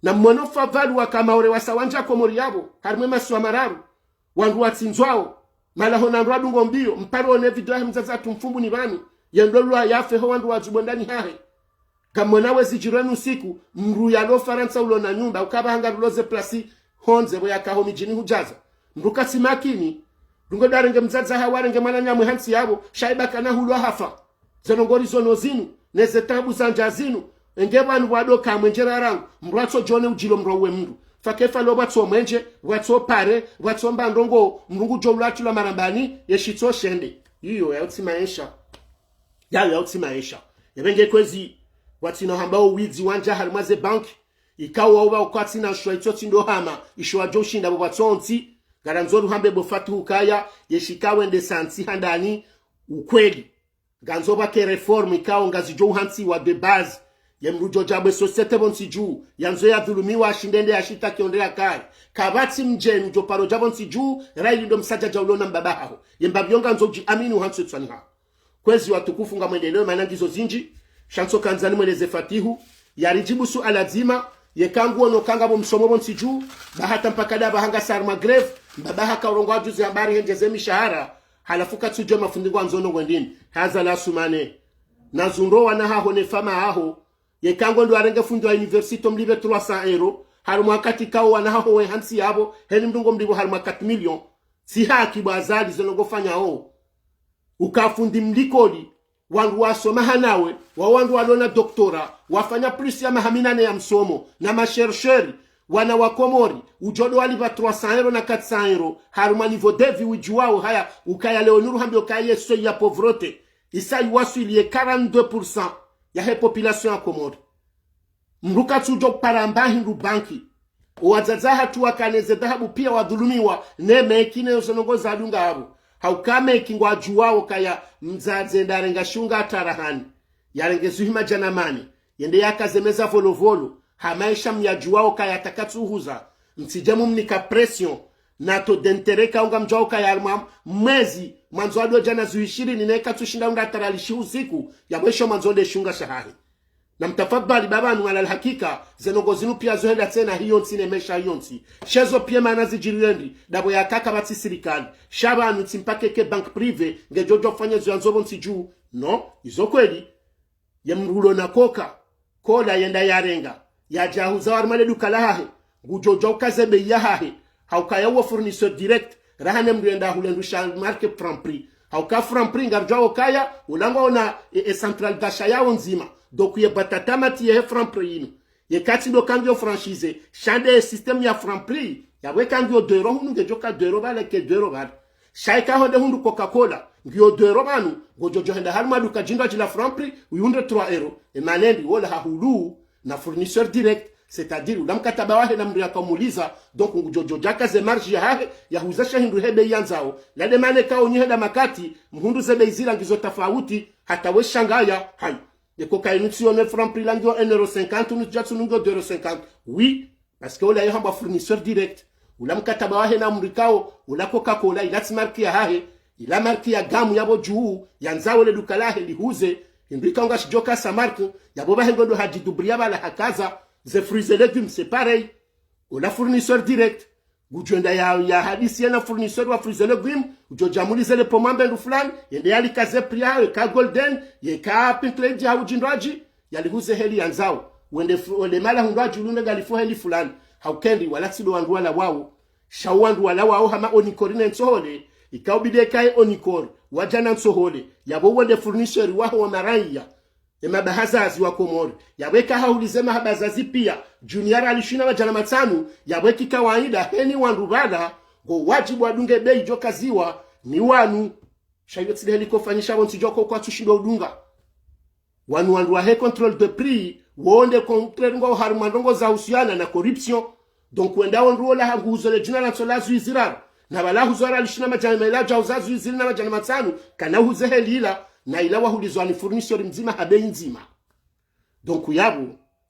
na mwono favalu wakamaore wasawanja Comores yabo harmwe maswa mararu wandu watsinzwao malaho na ndwadungo mbio mparo ne video mzaza tumfumbu ni bani yendolwa yafe ho wandu wazubondani hahe kamona zijirani usiku mru ya lo faransa ulo na nyumba ukabahanga loze plasi honze boya kaho mijini hujaza mruka simakini dungo darenge mzaza hawarenge mananyamwe hansi yabo shaiba kana hulo hafa zenongori zono zinu neze tabu zanja zinu engebanu wado kamwenjera rangu mratso jone ujilo mrowe mndu fakefa lo batso mwenje watso pare watso mbandongo mrungu jolatu la marambani yeshitso shende hiyo ya utimaisha ya utimaisha yebenge kwezi watino hambao wizi wanja harimaze bank ikawa uba ukatina shwaito tindo hama ishwa joshinda bo batsonti Ngarandzo ruhambe bofatu ukaya yeshikawe nde santi handani ukweli Ngarandzo bake reform ikawa ngazijo uhansi wa de base yemrujo jabwe societe bonsiju yanzo ya dhulumiwa ashindende yashita kiondea kari kabati mjenu jo paro jabonsiju raili ndo msaja jaulona mbabaho yembabyonga nzoji aminu hansu tsaniha kwezi watukufu nga mwendeleo manangizo zinji shanso kanzani mweleze fatihu yarijibu su alazima yekangu ono kanga bo msomo bonsiju bahata mpakada bahanga sarma greve mbabaha kaurongo ajuzi habari henjeze mishahara halafuka tujo mafundingo anzono gwendini haza la sumane nazundo wanaha hone fama aho yekango ndo arenge fundo wa university mlibe 300 euro harumu wakati kao wanaho we hansi yabo heni mdungo mlibo harumu 4 million si haki bazali zonongo fanya ho ukafundi mlikoli wangu wasoma hanawe wangu walona doktora wafanya plus ya mahaminane ya msomo na mashersheri wana wa Komori ujodo wali va 300 euro na 400 euro haruma niveau de vie ujuao haya ukaya leo nuru hambi ukaya so ya pauvreté isa iwasu ilie 42% ya he population ya Komori mruka tujo paramba hindu banki wazaza hatu wakaneze dhahabu pia wadhulumiwa neme kine yosonongoza adunga habu haukame kingwa juwao kaya mzaze ndarenga shunga atarahani yarengezuhima janamani yende yakazemeza volovolo hamaisha myajuwao kaya takatsuhuza msijemu mnika pression na to dentereka unga mjwao kaya mwezi manzo adwa jana zuhishiri nineka tushinda unga ataralishi usiku ya mwesho manzo de shunga shahahi na mtafadhali baba nu ala hakika zenongo zinu pia zohenda tena hiyo nsine mesha hiyo nsi shezo pia manazi jirirendi dabo ya kaka bati sirikali shaba anu tsimpake ke bank prive nge jojo fanya zuanzobo nsi juu no izo kweli ya mrulo na kola yenda yarenga ya jahuza warmale dukala hahe gujojo kazebe ya hahe haukaya uwa fournisseur direct rahane mruenda hulendusha marke Franprix hauka Franprix ngarjao kaya ulangwa ona central dasha yao nzima donc ye batatamati ye Franprix ye kati do kangyo franchise chande système ya Franprix ya we kangyo 2 euro hunu ngejoka 2 euro bale ke 2 euro bale shaika honde hundu Coca-Cola ngyo 2 euro banu gojojo henda halma duka jinda jila Franprix uyunde 3 euro e manendi wala hahulu na fournisseur direct c'est-à-dire ulamkataba wahe na mria kamuliza donc ngujojo jaka ze marge ya hahe ya huzasha hindu hebe yanzao la demane ka onyeheda makati mhundu zebe izira ngizo tofauti hata we shangaya hai yeko kainutione Franprix langio 1,50 nous jatsu nungo 2,50 oui parce que ola yamba fournisseur direct ulamkataba wahe na mrikao ula Coca-Cola ilati marki ya hahe ila marki ya gamu yabo juu yanzao le dukalahe lihuze indika nga shijoka sa marque yabo bahe ngondo hajidubria bala hakaza ze fruits et légumes c'est pareil ula fournisseur direct gujenda ya hadisi na fournisseur wa fruits et légumes ujojamulize le pomambe ndu fulani yende yali kaze pria ka golden ye ka pink lady au jindoji yalihuze heli yanzao wende mala hundwaji ulunde galifo heli fulani haukendi wala sido wandu wala wao shawandu wala wao hama onikorine nsohole ikaubide kai onikor wajana nsohole yabo wende fournisseur wa maraiya ema bahazazi wa Komori yaweka haulizema habazazi pia junior alishina majana matanu yaweki kawaida heni wandubada go wajibu adunge bei joka ziwa ni wanu shayo tsile helikofanyisha bonsi joko kwa tushindo udunga wanu wa he control de prix wonde control ngo harumandongo za usiana na corruption donc wenda wonru la hanguzo le jina la sola zuizira na bala huzora alishina majana melaja uzazu zuizira na majana matanu kana huze helila na ilawa hulizwa ni fournisseur mzima habe nzima donc yabu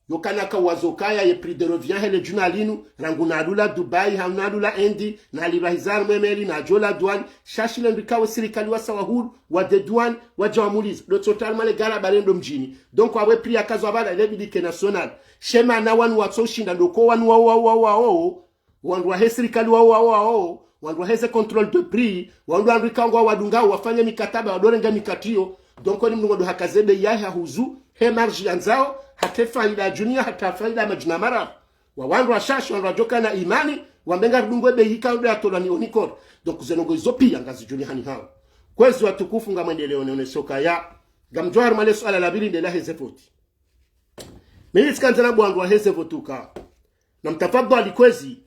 yokanaka wazokaya ye prix de revient hele junalinu rangunadula Dubai hanadula Indi na libahizar memeli na jola douane shashile ndikawa serikali wa sawahuru wa de douane wa jamuliz le total male gara balendo mjini donc awe prix akazo abada lebidike national shema na wanu watoshinda ndoko wanu wao wandu wa serikali wao wandu heze control de prix wandu andikangwa wadungao wafanye mikataba wadorenga mikatio donc ni mnungo do hakazebe yahe huzu he marge yanzao hata faida junior hata faida majina mara wandu washashi wandu wajoka na imani wambenga rudungwe be hikando ya tolani onikor donc zenongo izopia ngazi junior hani hao kwezi watukufu ngamwendeleo ne soka ya gamjwar male swala la bili ndela heze voti mimi sikanzana bwandu wa heze votuka na mtafadhali kwezi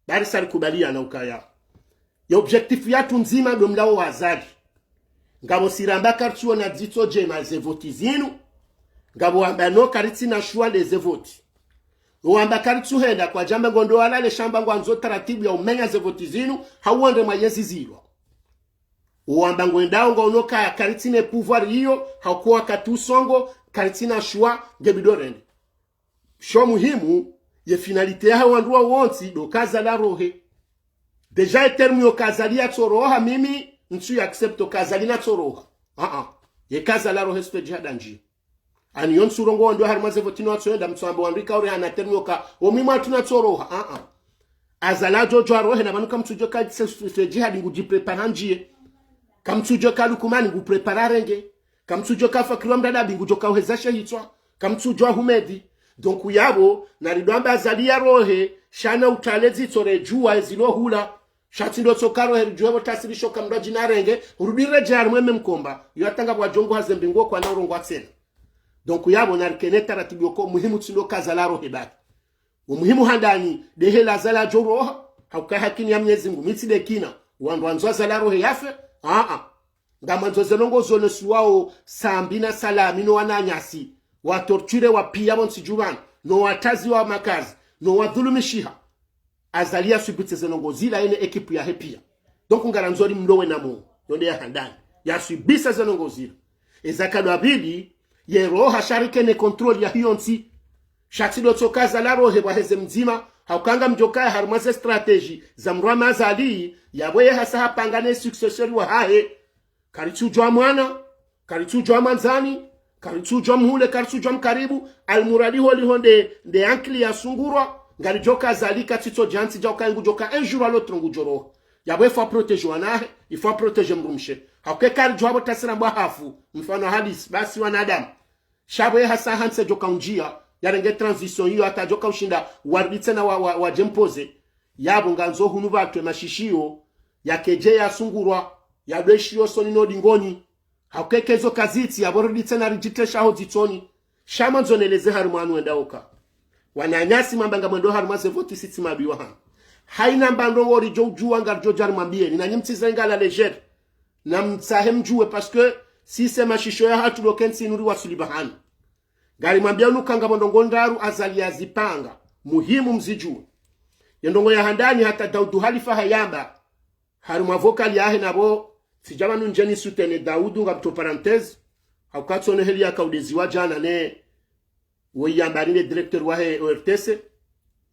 bari sari kubalia na ukaya ya objectif yatu nzima do mlao wa Azali ngabo siramba kartuo na dito jema ze voti zinu ngabo ambano kariti na shua le ze voti uamba karitu henda kwa jamba ngondo wala le shamba ngwanzo taratibu ya umenya ze voti zinu hauende mayezi zilo uamba ngwendao ngonoka kariti ne pouvoir hiyo hakuwa katu songo kariti na shua ngebidorende sho muhimu ye finalite ya wandua wonsi do kaza la rohe deja etermi okazali ya tsoroha mimi nsu accept okazali na tsoroha ye kaza la rohe spe jihadanji ani yon surongo ndo harmaze votino atsoenda mtsamba wandika ore ana termi oka o mimi atuna tsoroha azala jojo rohe na manuka mtsujo ka spe jihad nguji preparanji kamtsujo ka lukumani ngu prepararenge kamtsujo ka fakirwa mdada bingu joka uhezasha hitwa kamtsujo humedi donc yabo na ridwamba azali ya rohe shana utalezi tsore Juwa ezilo hula shatindo tsokaro herjuwe tasibisho kamraji narenge urudire jar mweme mkomba yatanga bwa jongo hazembingo kwa na urongo atsena donc yabo na keneta ratibiyoko muhimu tsindo kazalaro hebaki umuhimu handani dehe la zala joroha hauka hakini ya Mwenyezi Mungu mitide kina wandwanzwa zala rohe yafe ngamanzo zelongo zone suwao sambina salamino wananyasi wa torture wa pia bonsi juban no watazi wa makazi no wadhulumishiha azalia subite zelongo zila ene ekipu ya hepia donc Ngarandzo li mlowe namo yonde ya handani ya subisa zelongo zila ezakado abidi ye roha sharike ne control ya hiyonsi shatido tokaza la rohe wa heze mzima haukanga mjokaya harumaze strategy za Nour El Fath Azali yaboye hasa hapangane successor wa hae karitujwa mwana karitujwa manzani karitujwa mhule karitujwa mkaribu almuradi holi honde de ankli ya sungurwa ngalijoka Azali katito jansi joka ngujoka un jour à l'autre ngujoro yaboye faut protéger wanahe il faut protéger mrumshe hauke karijwa botasira mbahafu mfano hadis basi wanadamu shaboye hasa hanse joka unjia yarenge transition hiyo atajoka ushinda warbitse na wa jempoze yabo Ngarandzo hunu batwe mashishio yakeje yasungurwa yabeshio soni no dingoni hakekezo kaziti yaboruditse na rijitesha ho zitoni shama zoneleze harumanu endaoka wananyasi mambanga mwendo harumaze voti siti mabiwa han haina mbando wori Juwa ngarjo jarmambie na nyimtiza ngala leger na mtsahem juwe parce que si c'est mashishio ya hatu lokensi nuri wasulibahani gari mwambia nukanga mondongo ndaru Azali azipanga muhimu mziju yendongo ya handani hata Daudu halifa hayamba haruma vocal yahe nabo sijaba nunjeni sutene Daudu ngabto parenthèse haukatsone heli ya kaudeziwa jana ne woyambarine directeur wahe ORTC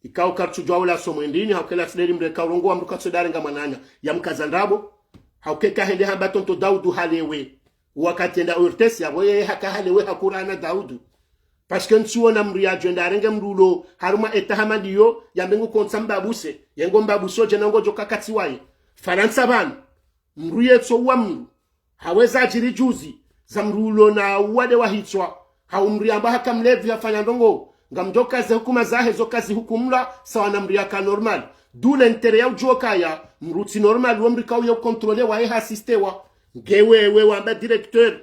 ikao karchujwa wala somwendini haukela tsideri mre kaurongo amruka nga mananya ya mkazandabo haukeka hende hamba tonto Daudu halewe wakati enda ORTC yaboye haka halewe hakurana Daudu parce que nsuo na mri agenda renge mrulo haruma etahamadiyo yambengu konsamba buse yengo mbabuso jenango joka katiwaye Faransa ban mruye tso wamru haweza jiri juzi za mrulo na wade wahitwa haumri amba hakamlevi afanya ndongo ngamjoka ze hukuma zahe zokazi hukumla sawa na mri aka normal dule intere ya ujoka ya mruti normal wamri kao ya kontrole wa eha asistewa ngewewe wamba directeur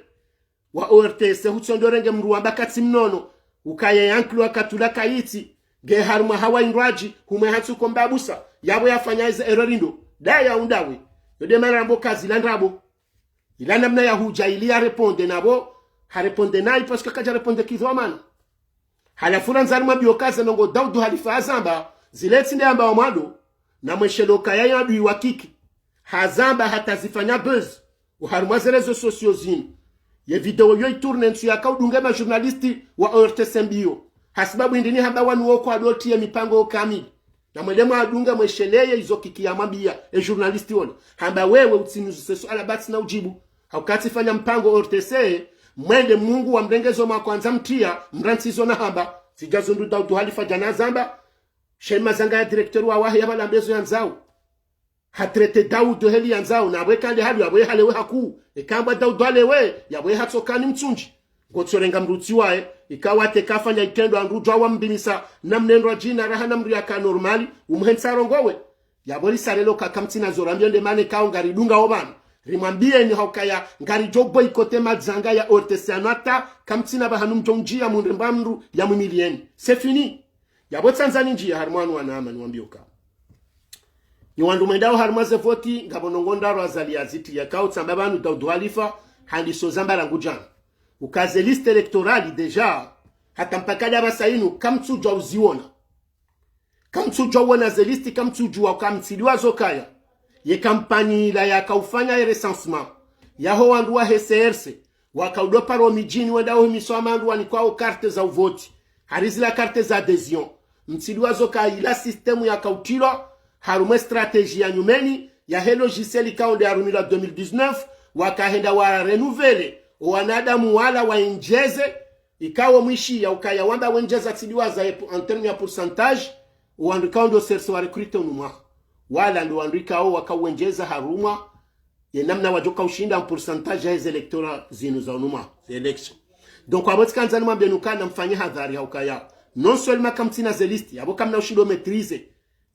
wa ORTC hutsondorenge mru wamba katsimnono ukaye yanklu akatula kayiti ge haruma hawa inraji hume hatsu kombabusa yabo yafanyaze erorindo daya undawe yode marambo kazi landrabo ilana mna yahuja ili ya reponde nabo hareponde nai parce que kaja reponde kizomana halafuna nzaruma biokaze nongo Daudu halifa azamba zileti ndi amba omado na mwesheloka ya adui wa kiki hazamba hatazifanya buzz uharuma réseaux sociaux zinu ye video yo itourne nsu ya kaudunga ma journalisti wa ORTC mbio hasibabu indini hamba wanu woko adoti ya mipango kamili na mwelemu adunga mwesheleye izo kiki ya mabia e journalisti wona hamba wewe utinuzu sesu alabati na ujibu haukati fanya mpango ORTC mwende Mungu wa mrengezo makwanza mtia mransizo na hamba sijazundu Daudu halifa jana zamba shema zanga ya directeur wa wahi ya balambezo ya nzao hatrete Daudu heli ya nzao na wekande hali ya halewe haku ikamba Daudu halewe ya hatsokani mtsunji ngotsorenga mruti wae ikawa tekafanya itendo andrujwa wa mbimisa na mnendo jina rahana mri aka normali umhensa rongowe ya boli sarelo kakamtina zorambio nde mane kao ngaridunga obana rimwambie ni hokaya ngari jogbo ikote madzanga ya ORTC anata kamtina bahanu mtonjia mundemba mru ya mumilieni c'est fini ya botsanzani njia harmanu wanama niwambioka ni wandu mwendao harumaze voti ngabonongo ndaro Azali aziti ya kao tsambabanu Daudu halifa handi sozamba langujana ukaze liste elektorali deja hata mpakada basainu kamtsujwa uziona kamtsujwa wana ze listi kamtsujwa kamtsiliwa zokaya ye kampani la ya kaufanya recensement yaho wandu wa HCRC wakaudo paro mijini wendao misoma wandu wanikwao karte za uvoti harizila karte za adhesion mtsiliwa zokaya ila sistemu ya kautilo harume strategie ya nyumeni ya he logiciel ikaonde harumila 2019 wakahenda wa renouveler wanadamu wala wainjeze ikawa mwishi ya ukaya wamba wenjeza tidiwa za en termes ya pourcentage uandika ndo serse wa recruiter unumwa wala ndo andika o wakawenjeza haruma ye namna wajoka ushinda pourcentage ya electoral zinu za unumwa election donc wabotika nzani mwambie nukana mfanye hadhari ya ukaya non seulement kamtina zelisti abo kamna ushido maîtriser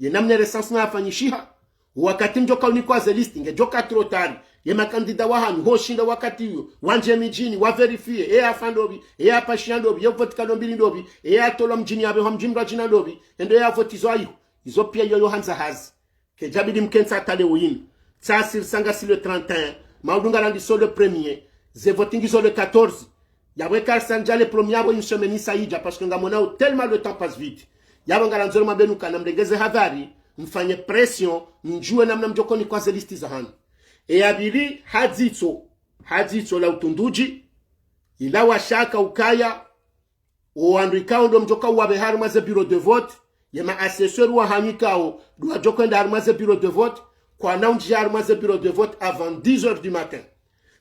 ye namna recensement afanyishiha wakati njoka unikwa zelisti ngejoka trotari ye makandida wahanu hoshinda wakati hiyo wanje mijini wa verifie afandobi apashiandobi vote kalombili ndobi atola mjini abe hamjini rajina ndobi endo votizo ayo izo pia yo hanza hazi ke jabidi mkensa tale win ça sur sanga si le 31 maudunga randi so le premier ze voting iso le 14 yawe karsanja le premier abo une semaine saïja parce que ngamona tellement le temps passe vite yawe Ngarandzo mabenu kana mregeze habari mfanye pression mjue namna mjokoni kwa listi za hanu abili hadzitso la utunduji ila washaka ukaya oandikao ndo mjoka wabe harumaze bureau de vote yema assesseur wa hanikao doit jokwenda harumaze bureau de vote kwa naunji harumaze bureau de vote avant 10h du matin,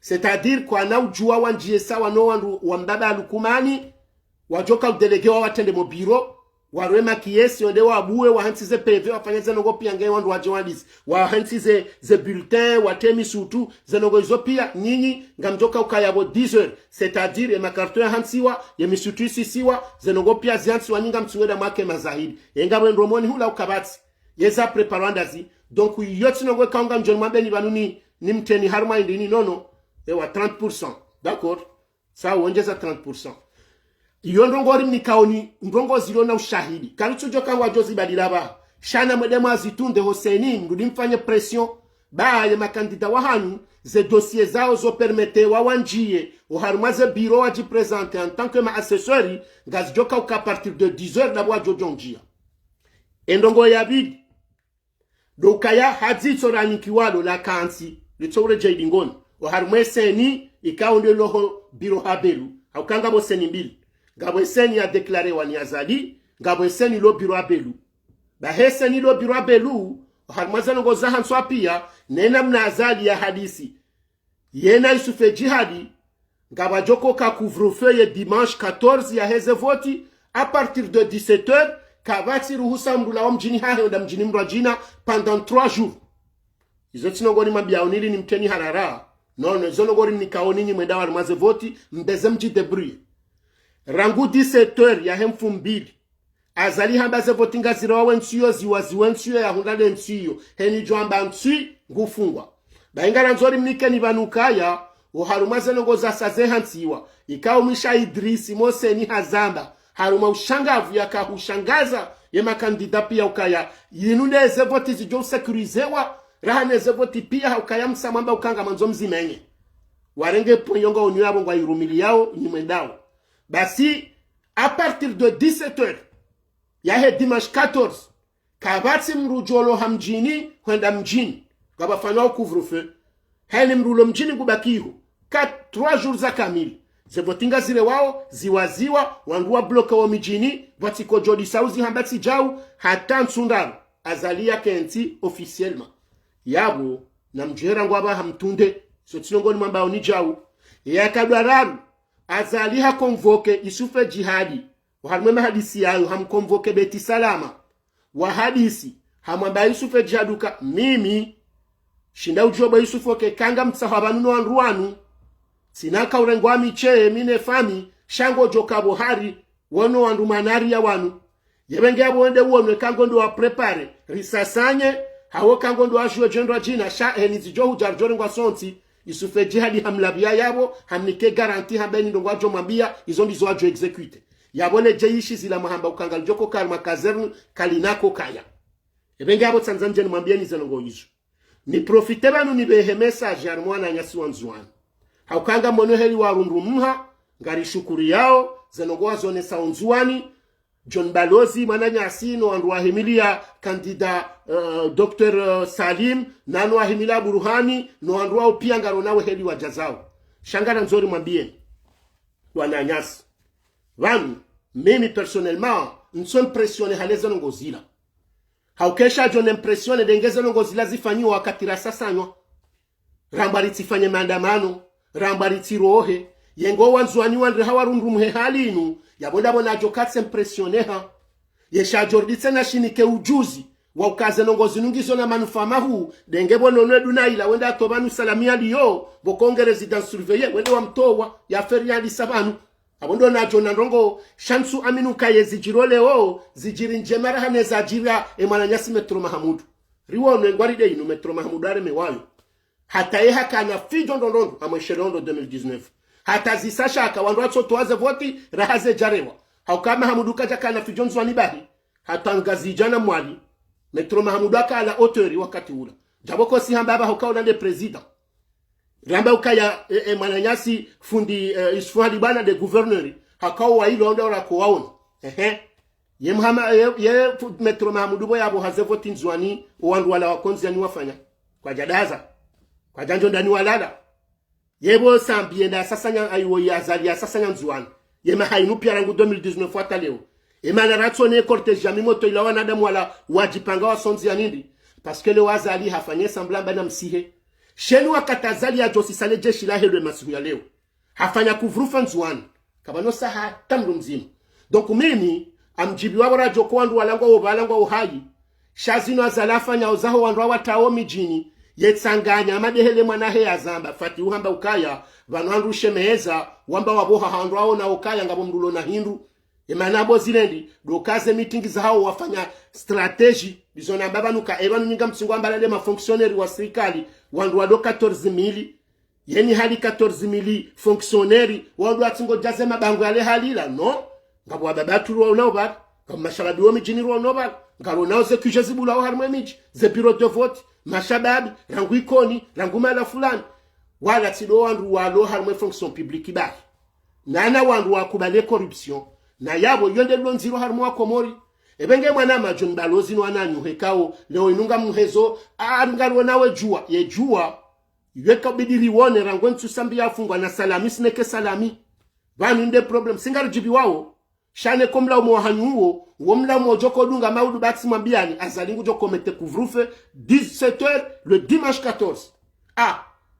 c'est-à-dire kwa na Juwa wanjiesa wano wambaba alukumani wajoka udelege wa watende mo bureau warema kiesi onde wabuwe wahansize PV wafanyeze nogo pia nge wandu wajiwadisi wahansize ze bulletin watemi sutu zenogo izo pia nyinyi ngamjoka ukayabo 10h, c'est-à-dire makarto ya hansiwa ya misutu sisiwa zenogo pia zihansi waninga mtungweda mwake mazahidi yenga mwendromoni hula ukabati yeza preparandazi donc yoti nogo kaunga mjoni mwabeni banuni ni mteni haruma indini nono ewa 30%, d'accord, saa uonjeza 30%. Iyo ndongori mnikaoni ndongo zilo na ushahidi karuchujo kangwa jozi badilaba shana mwedema zitunde Hosseini ndudi mfanye pression ba ya makandida wahanu ze dossier zao zo permete wawanjie uharumaze bureau waji présenter en tant que ma assesseur ngazjoka uka partir de 10h na bwa jojonjia endongo yabidi dokaya hadzitso hanikiwa la kansi litsore jaidingoni uharumeseni ikaonde loho bureau habelu haukanga bo seni mbili Ngabo eseni a déclaré wani Azali, ngabo eseni lo bureau abelu. Ba heseni lo bureau abelu, harmazano go zahan swapia, nena mna Azali ya hadisi. Yena isufe jihadi, ngabo joko ka couvre-feu ye dimanche 14 ya heze voti, à partir de 17h, kavati ruhusa mrula wa mjini hahe onda mjini mrajina pendant 3 jours. Izoti nongoni mabiaunili ni mteni harara, nono zonogori mnikaoni ni mwenda warmaze voti, mbeze mji debrouille. Rangu 17h ya hemfu mbili Azali hambaze votinga zirawa nsiyo ziwaziwe nsiyo ya hundade nsiyo heni joamba nsui ngufungwa ba Ngarandzo mnike ni banukaya uharumaze nongo za saze hansiwa ikao misha Idrisi Moseni Hazamba haruma ushangavu ya kahushangaza ye makandida pia ukaya yinunde ze voti zijo sekurizewa rahane ze voti pia ukaya msamamba ukanga manzo mzimenye warenge ponyongo unyabo ngwa irumili yao nyimendao. Basi, à partir de 17h, yahe dimanche 14, kabati mrujolo hamjini, kwenda mjini, kabafanya couvre-feu, hene mrulo mjini kubakihu, 3 jours za kamili, zevotinga zile wao, ziwaziwa, wanduwa bloka wa mjini, watiko jodi sauzi hambati jau, hata nsundaro, Azali ya kenti officiellement. Yabo, na mjera ngwaba hamtunde, so tinongoni mamba onijau, ya kadwararu, Azali ha konvoke isufe jihadi wahalmema hadisi yayo hamkonvoke beti salama wa hadisi hamwamba isufe jihaduka mimi shinda ujoba isufoke kanga mtsahabanu no andruanu sinaka urengwa miche mine fami shango joka bohari wono wandu manari ya wanu yebenge abo wende wonwe kango ndo wa prepare risasanye hawo kango ndo ashwe jendwa jina sha henizi johu jarjore ngwa sonti isufe jihadi hamlabia yabo hamnike garanti hambeni ndo wajo mambia izo ndizo wajo execute yabone jeishi zila mahamba ukangal joko kalma kazerne kalinako kaya ebenge abo Tanzania mwambia ni zelongo izo ni profite banu ni behe message ya mwana nyasi wa Ndzuwani haukanga mono heli wa rundumha ngari shukuri yao zelongo wazone sa Ndzuwani John Balozi mananya asino andu wahimilia kandida Dr. Salim nanu wahimilia Buruhani no andu wao pia ngaro nawe heli wa jazao shangara nzori mwambie wananyasi wanu mimi personnellement nso impressione haleza nongozila haukesha John impressione dengeze nongozila zifanyiwa wakati rasasanywa rambari tifanye maandamano rambari tirohe yengo wanzuani wandre hawarundu mhe halinu yabonda bona jokatse impressioneha yesha jorditse na shinike ujuzi wa ukaze nongozi nungizo na manufama huu denge bono nwedu na ila wenda atobanu salamia liyo bokonge residence surveiller wende wa mtowa ya feria di sabanu abondo na jona ndongo shamsu aminu kaye zijirole o zijiri njemara haneza jira emana nyasi Metro Mahamoud riwo ngwaride ino Metro Mahamoud are mewayo hata ye hakana fijo ndondondo amweshelondo 2019 hata zisasha haka wandu watso toaze voti rahaze jarewa haukama Mahamudu kaja kana fijo Ndzuwani bahi hata ngazijana mwali Metro Mahamudu akala autori wakati ula jaboko si hamba hauka ulande president ramba ukaya mananyasi fundi isfuhadi bana de gouverneur hakao wa hilo onda ora kuwaona ye Metro Mahamudu boya abo hazevoti Ndzuwani wandu wala wakonzi yani wafanya kwa jadaza kwa janjo ndani walala yebo sambienda sasanya ayo Azali sasanya Ndzuwani yema hainu pia rangu 2019 hata leo emana ratsone cortege ya mimoto ila wanadamu wala wajipanga wa sonzi ya nindi parce que le Azali hafanye semblant bana msihe shenu wakati Azali ya josi sale jeshi la helwe masihu ya leo hafanya kuvrufa Ndzuwani kabano saha tamru mzima donc mimi amjibi wabara joko wandu walangwa uhai shazino Azali afanya uzaho wandu watao mijini yetsanganya amadehele mwanahe ya zamba fati uhamba ukaya vanwandu shemeheza wamba waboha handu wao na ukaya ngabo mdulo na hindu emanabo zilendi dokaze meeting za hao wafanya strategy bizona baba nuka ebanu nyinga msingo ambalale mafonctionnaire wa serikali wandu wado 14,000 yeni hali 14,000 fonctionnaire wandu atingo jaze mabango yale halila no ngabo babatu ruwa nao bad kama masharabi wa mijini ruwa nao bad ngalo nao ze kujazibula wa harmwe miji ze bureau de vote mashababi rangu ikoni rangu mala fulani wala tido wandu walo harmwe fonction publique bahi nana wandu wakubale corruption na yabo yonde lonziro harmwe wa Comores ebenge mwana majoni balozi no ananyu hekao leo inunga muhezo ngalo nawe Juwa ye Juwa yeka bidiri wone rangu ntusambi yafungwa na salami sineke salami vanu inde problem singaru jibi wao shane komla umohanyu uo mla mojoko dunga maudu batsi mabiani Azali joko mete couvre-feu 17h le dimanche 14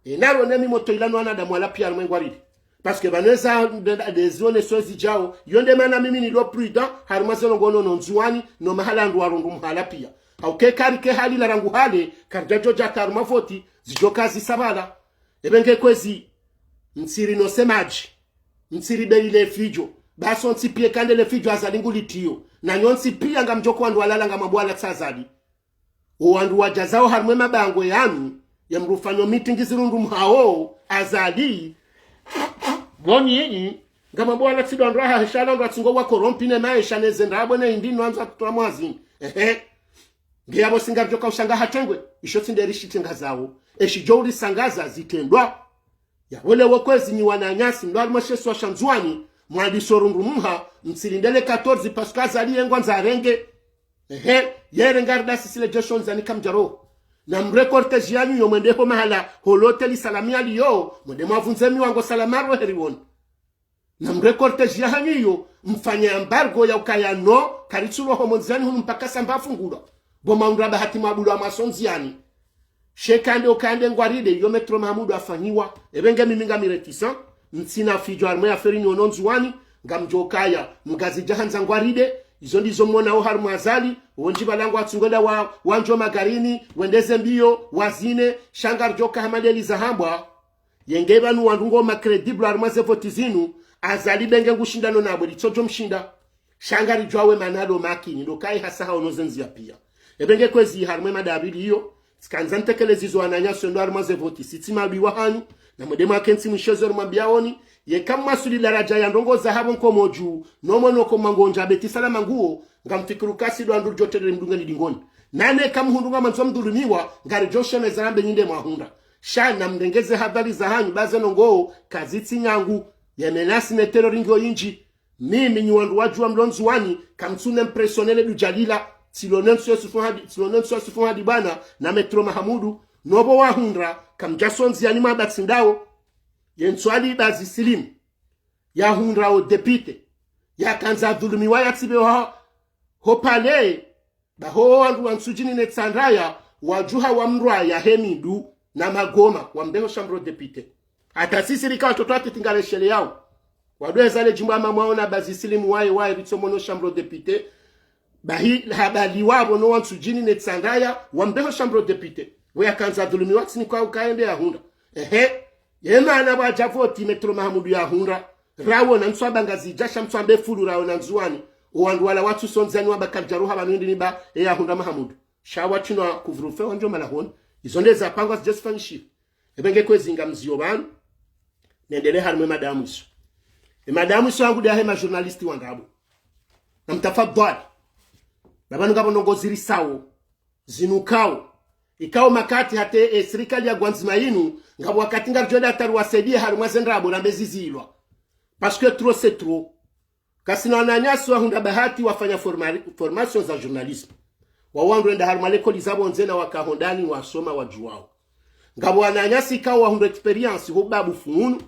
enaro nemi moto ilano anadamu ala pia mwengaridi parce que vaneza des zones Tsidja yonde mana mimi ni lo prudent harumazelo ngono no Ndzuwani no mahala ndu warundu mhala pia auke karike hali la rangu hale karjajo jakaru mavoti zijokazi sabala ebenge kwezi nsiri no semaji nsiri beile fijo baso nsipie kande le fijo Azali ngulitio na nyonsi pia ngamjoko wandu walala ngamabwala tsazali wandu wajazao harumwe mabango yanu ya mrufano meeting zirundu mhao Azali boni yini ngamabwala tsido ndraha hishala ndo atsingo wa korompine maisha nezendabwe na indino anza kutoa mwazi ngiyabo singarjoka ushanga hatengwe isho tsinderi shitinga zawo eshijoli sangaza zitendwa ya wole wokwezi ni wananyasi ndo almosheso wa Ndzuwani mwadi sorundu mha msilindele 14 paska Azali engwanza harengue yere ngarda sisile joshon zani kamjaro na mrekorteji yanyu yomwendeho mahala holoteli salami aliyo mwende mwavunzemi wango salamaro heriwon na mrekorteji yanyu yo mfanya embargo ya ukayano karitsuro homonzani hunu mpaka samba fungura boma undraba hatima abulu wa masonziani shekande okande ngwaride yo Metro Mahamudu hafagniwa ebenge miminga miretisa nsina fijo arme aferi nyono Ndzuwani ngamjokaya mgazi jahanza ngwaride izo ndizo mwana o harmwe Azali wonji balangu atsungwenda wanjo magarini wendeze mbio wazine shangar joka hamadeli zahambwa yengeba nu wandungo makredible armaze voti zinu Azali benge ngushindano nabwe litsojo mshinda shangari jwawe manalo makini ndokai hasa hao nozenzia pia ebenge kwezi harmwe madabili hiyo skanzantekele zizo ananya ndo armaze voti sitima biwa hanyu na modema kensi mwishozo mwabiaoni ye kama suli la raja ya ndongo zahabu nkomoju nomo noko mangonja beti salama nguo ngamfikiru kasi do andu jotere mdunga ni dingoni nane kama hundunga manzo mdulumiwa ngari joshe mezarambe nyinde mwahunda shana mdengeze habari za hanyu baze nongo kazitsi nyangu yemenasi netero ringo inji mimi ni wandu wajua Ndzuwani kamtsune impressionele dujalila silonenso sifon hadi bana na Metro Mahamudu nobo wahundra kamjasonzi yani mabatsindao yenswali bazi silim ya hundra o depite ya kanza dhulumiwa ya tsibe hopale baho wandu wansujini netsandraya wajuha wa mrwa ya hemidu na magoma wa mbeho shambro depite hata sisi lika watoto wate tingale shele yao wadweza le jimba mamwaona bazi silimu wae ritsomono shambro depite bahi habali wabo no wansujini netsandraya wa mbeho shambro depite ya kanza dhulumiwa tsini kwa ukaende ya hunda yema na wajavoti Metro Mahamudu ya hunda rawo na nswaba ngazi jasha mtswambe fulu rawo na Ndzuwani wandu wala watu sonzani wabakabjaruha banundi niba ya hunda Mahamudu shawa chino kuvrufe wanjo malahon izonde za pangwa sijesifanyishi ebenge kwezinga mzio banu nendele harumwe madamu iso madamu iso yangu dahe ma journalisti wandabo na mtafadhali babanu ngabo nongoziri sawo zinukao ikao makati hate serikali ya Gwanzima yinu ngabo wakati ngarjoda ataru wasaidie harumwe zendrabo na bezizilwa parce que trop c'est trop kasina wananyasi wahunda bahati wafanya formation za journalisme wawandru enda harumale koli zabo nzena wakahondani wasoma wajuwao ngabo wananyasi ikawa wahunda experience hubabu funu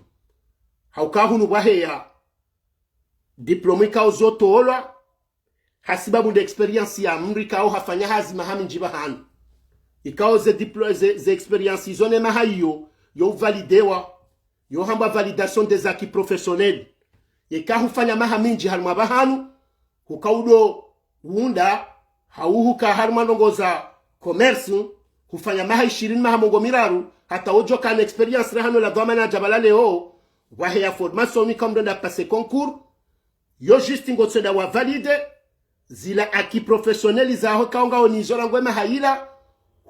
haukahunu waheya diplomi kao zoto ola hasibabu de experience ya mrika au hafanya hazi mahami njiba hanu ikao ze experience izone mahayo yo validewa yo hamba validation des acquis professionnels yeka hufanya mahaminji haruma bahanu hukaudo wunda hauhuka haruma nongoza commerce hufanya maha 20 mahamongo miraru hata ojo kan experience rehano la dhamana jabala leo wahe ya formation ni comme da passer concours yo juste ngotseda wa valide zila acquis professionnels za hokaonga onizora ngwema haila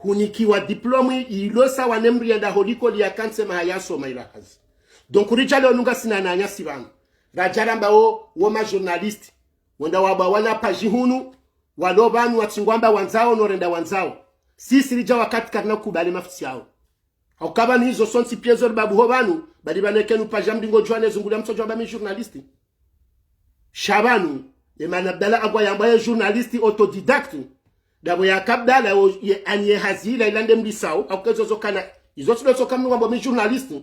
hanikiwa diplome ilosa wanemri ya holiko liya kanse mahayaso mailakazi donc rijale onunga sinananya sibana rajaramba woma journalist wenda waba wana paji hunu walobanu watsingwamba wanzao norenda wanzao sisi rija wakati karna kubali mafisi yao haukaba ni hizo sonsi piezo babu hobanu bali banekenu paja mdingo jwane zungulia msojo waba mi journalisti shabanu emana abdala agwa yambaye journalisti autodidacte dabo ya kabdala ye anye hazila ilande mlisao haukezo zokana izo silo sokamnu wamba mi journalisti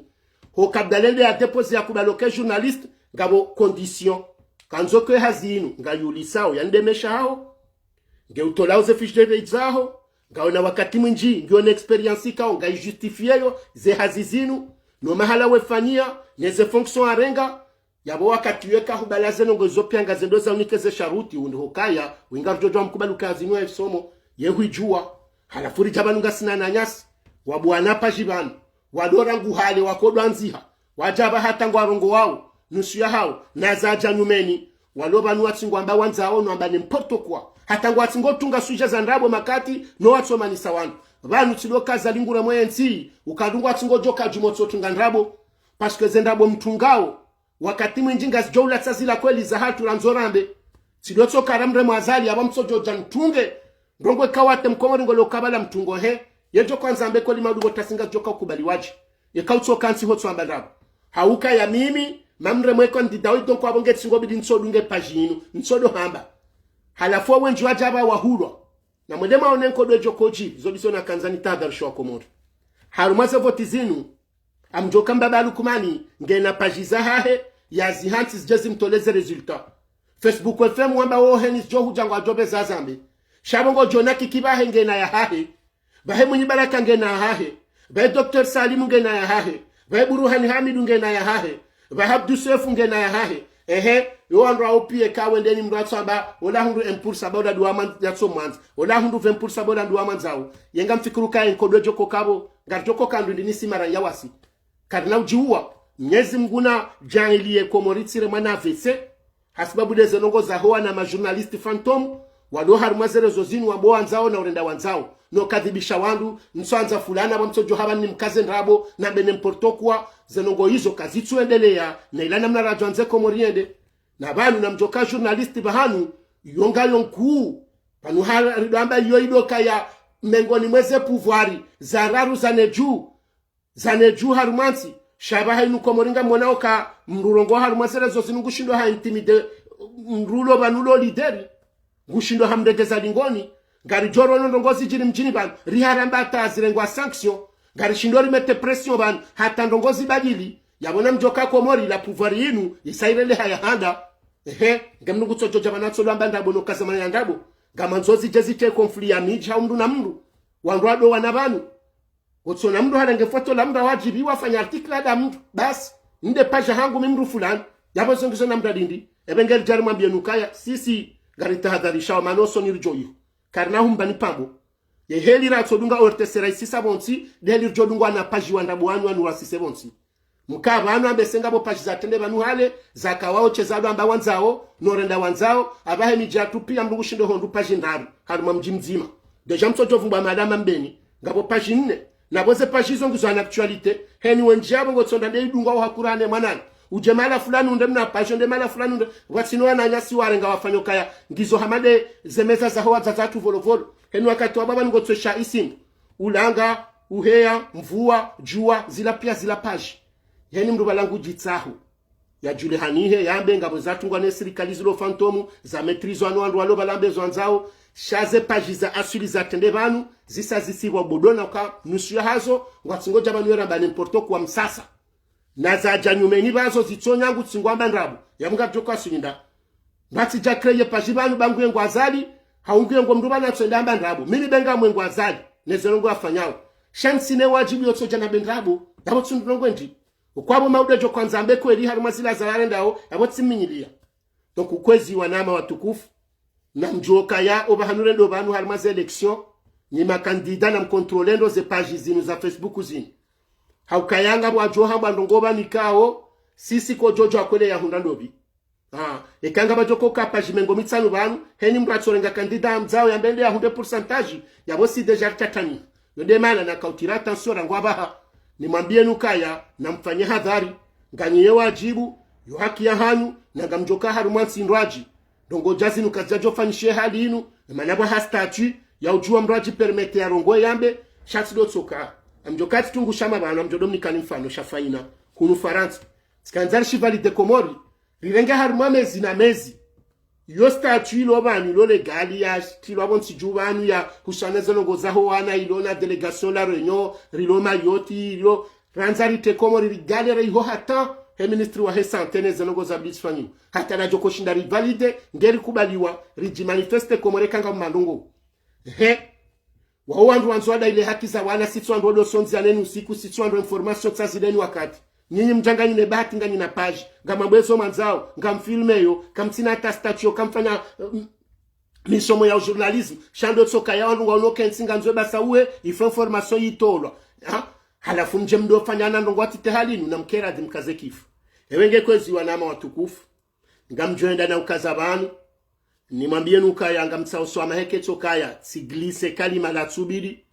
ho kabdalende ya depose ya kubaloke journaliste ngabo condition kanzo ke hazinu ngayulisao yandemesha hao ngeutolao ze fiche de zao ngaona wakati mwinji ngione experience kao ngayjustifieyo ze hazizinu no mahala wefanyia neze fonction arenga yabo wakati weka hubalaze nongozo pyanga zendo za unikeze sharuti undihokaya wingarjojo mkubaluka hazinu somo yehuijua halafuri jabanunga sinana nyasi wabwana pajibana wadorangu hale wakodwa nziha wajaba hata ngwarongo wao nusu ya hao nazaja numeni waloba nuwatsingwamba wanzao nwamba ni mporto kwa hata ngwatsingo tunga suje za ndabo makati no watsoma ni sawanu vanu tsiloka za lingura mwenzi ukadungwa tsingo joka jumotso tunga ndabo parce que zendabo mtungao wakati mwinjinga zijoula tsazila kweli za hatu ranzorambe tsilotso karamre mwazali abamsojo jantunge ndongwe kawate mkomori ngolo kabala mtungo he yejo kwanza mbeko limadugo tasinga joka kubaliwaji yekautso kansi hotso ambandabo hauka ya mimi mamre mweko ndidawi donko abonge tsingo bidi nsodunge pajinu nsodo hamba halafu wenju wajaba wahulwa na mwedema onenko dojo koji zodiso na kanzani tadarsho wa Comores harumaze voti zinu amjoka mbabalu kumani ngena pajiza hahe ya zihanti zijezi mtoleze resultat Facebook FM wamba henis johu jango ajobe za zambi shabongo jonaki kibahe ngena ya hahe bahe mwenye baraka ngena hahe bahe Dr. Salimu ngena ya hahe bahe Buruhani Hamidu ngena ya hahe bahe Abdu Sefu ngena ya hahe yo andra opie ka wendeni mratsamba ola hundu 1% boda duaman yatso mwanza ola hundu 20% boda duaman zao yenga mfikiruka enkodojo kokabo ngarjoko kandu ndinisi mara yawasi karna Juwa nyezi mguna jangiliye komoritsire mwana vese hasibabu deze nongo za hoa na majournalisti phantom wado harumwaze réseaux zinu wabo wanzao na urenda wanzao no kadhibisha wandu nsoanza fulana bamsojo haba ni mkaze ndrabo na bene mportokwa zenongo hizo kazitsu endelea na ilana mnarajo anze komoriende na banu na mjoka journalisti bahanu yonga yonku panu haridamba yoidoka ya mengoni mweze pouvoiri zararu zaneju harumansi shabaha inu komoringa mwanao ka mrurongo harumwaze réseaux zinu ngushindo ha intimide mrulo banulo lideri ngushindo hamdegeza lingoni ngari joro ndongozi jiri mjini ban riharamba tazirengwa sanction ngari shindori mete pression ban hata ndongozi badili yabona mjoka Komori la pouvoir yinu isairele haya handa ngamnungu tsojo jabanatso lamba ndabo no kazamana ndabo ngamanzozi jezite conflit ya miji haundu na mndu wandwado wanabanu otsona mndu harange foto la mndu wajibi wafanya article da mndu bas nde page hangu mimru fulani yabo zongizo na mdadindi ebengel jari mwambie nukaya sisi ngari tahadharisha manoso nirjoyo karna humbani pambo ye heli ratso dunga ortesera isisa bonsi deli jodungwa na page wandabu wanu anu wasise bonsi mukaba anu ambesenga bo page zatende banu hale zakawao chezado amba wanzao norenda wanzao abahe mijatu pia mlungushindo hondu page ndaru haruma mji mzima deja msojo vumba madama mbeni ngabo page 4 na boze page hizo nguzo na actualite heni wenjabo ngotsonda de idunga wa hakurane manani ujemala fulani unde mna page unde mala fulani unde watinwa na nyasi warenga wafanyo kaya ngizo hamade zemeza za hoa za tatu volovolo heni wakati wa baba ngotsosha isimu ulanga uhea mvua juwa zila pia zila page heni mndu balangu jitsahu ya jule hanihe yambe ngabo zatu ngwane serikali zilo fantomu za maîtrise wanu wandu walo balambe zwanzao shaze page za asuli za tende banu zisa zisiwa bodona ka nusu ya hazo ngwatsingo jabanu yera ba n'importe kwa msasa na za janyumeni bazo zitsonyangu tsingwamba ndrabu yamunga joka silinda ngati ja kreye page banu bangu yengo azali haungiye ngo mndu bana tsendamba ndrabu mimi benga mwengo azali nezerongo afanyawo shansine wajibu yotsoja na bendrabu yabo tsundongo ndi ukwabo maude jo kwanza mbeko eli haruma zila zalarendao yabo tsiminyilia donc ukwezi wanama watukufu na mjoka ya obahanure ndo banu haruma za election ni makandida na mkontrolendo ze page zinu za Facebook zinu haukayanga bwa jo hamba ndongoba nikao sisi ko jojo akwele ya hundandobi ekanga bajoko ka page mengo mitsanu banu heni mratsorenga kandida mzao ya mbende ya 100% yabo si deja tatani nde mana na kautira attention rangwa nimwambie nukaya na mfanye hadhari nganyiye wajibu yo haki ya hanyu na ngamjoka harumansi ndwaji dongo jazi nukajajo fanyishe hali inu manabwa ha statut ya ujua mraji permete ya rongo yambe shati do tsoka amjokati tungu shama bana mjodomnika ni mfano shafaina kunu faransa skanzari shivalide komori rirenga harumame zina mezi yo statut lo bani lo legali ya tilo abonsi jubanu ya hushaneze longo zaho wana ilona delegation la réunion rilo mayoti ilo ranzari te komori rigali iho hata he ministri wa he santene zelongo za bisfanyu hata na joko shindari valide ngeri kubaliwa riji manifeste komore kanga mandungo wawandu wanzwada ile haki za wana sitwando do sonzi anenu usiku sitwando information tsazideni wakati nyinyi mjanganyi ne bahati ngani na page ngamabwezo manzao ngamfilme yo kamtina hata statue kamfanya misomo ya journalism shando tsoka ya wandu wanoke nsinga nzwe basa uwe ife information yitolwa halafu nje mdo fanyana ndongo atite halinu na mkera dimkaze kifu ewenge kwezi wanama watukufu ngamjoenda na ukazabanu nimwambie nukaya ngamtsaoswa maheke tsokaya tsiglise kalima la tsubiri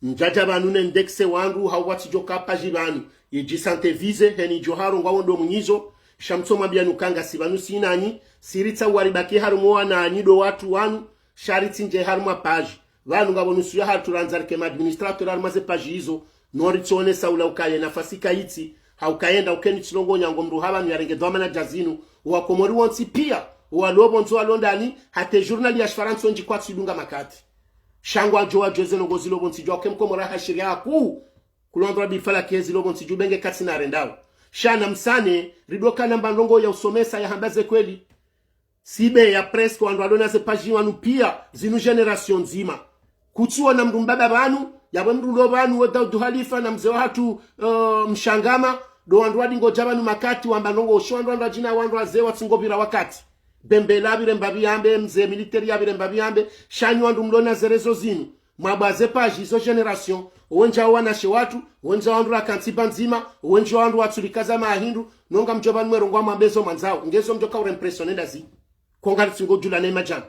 njaja banune ndekse wangu hawati joka page banu yejisante vize heni joharo ngwawondo munyizo shamtsoma bya nukanga sibanu sinani siritsa waribaki harumo wana anido watu wanu shariti nje haruma page vanu ngabonusu ya haturanzarike administrator armaze page hizo noritsone saula ukaye nafasi kaiti haukaenda ukeni tsilongo nyango mru habanu yarenge dwamana jazinu wa komori wonsi pia wa lobo nzo alondani hate journal ya faransa onji kwa tsidunga makati shangwa jowa jeze no gozilo bonsi jo kemkomora hashiria ku kulondra bifala kezi lo bonsi jubenge katsina rendao shana msane ridoka namba ndongo ya usomesa ya hambaze kweli sibe ya press kwa ndo alona se page wanu pia zinu generation nzima kutuwa na mrumbaba banu yabwe mrulo banu wada duhalifa na mzee watu mshangama do andwadi ngojabanu makati wamba ndongo shondwa ndo jina wandu wazee watsingobira wakati bembela bire mbabi yambe mzee military ya bire mbabi yambe shanyu wandu mlona zerezo zinu mwabaze page izo generation uwenja wanashe watu uwenja wandu rakantiba nzima uwenja wandu watsulikaza mahindu nonga mjoba nwero ngwa mambezo manzao ngezo mjoka urempressionenda zi konga tsingo jula na imajana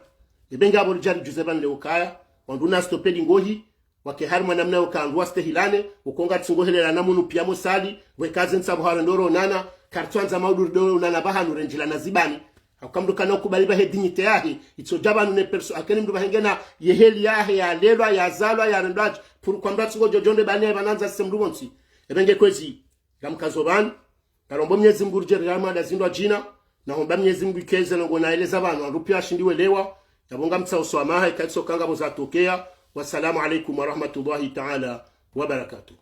ibenga abo jari juzeban leukaya wandu na stopeli ngohi wake harma namna ukandwa stehilane ukonga tsingo helela namunu pia musali wekaze nsabo harondoro nana kartwanza maudur do nana bahanu renjila na zibani akamduka na kubaliba he dignité yahi itso jabanu ne perso akeni mdu bahengena yeheli yahe ya lelwa ya zalwa ya rendwaji pour kwamba tsingo jojonde bane bananza semdu bonsi ebenge kwezi gamkazoban karombo mnyezi mgurje rama da zindwa jina na homba mnyezi mbikeze ngo naeleza banu arupia shindiwe lewa yabonga mtsaoswa maha ikatso kanga bozatokea wassalamu alaikum wa rahmatullahi ta'ala wa barakatuh.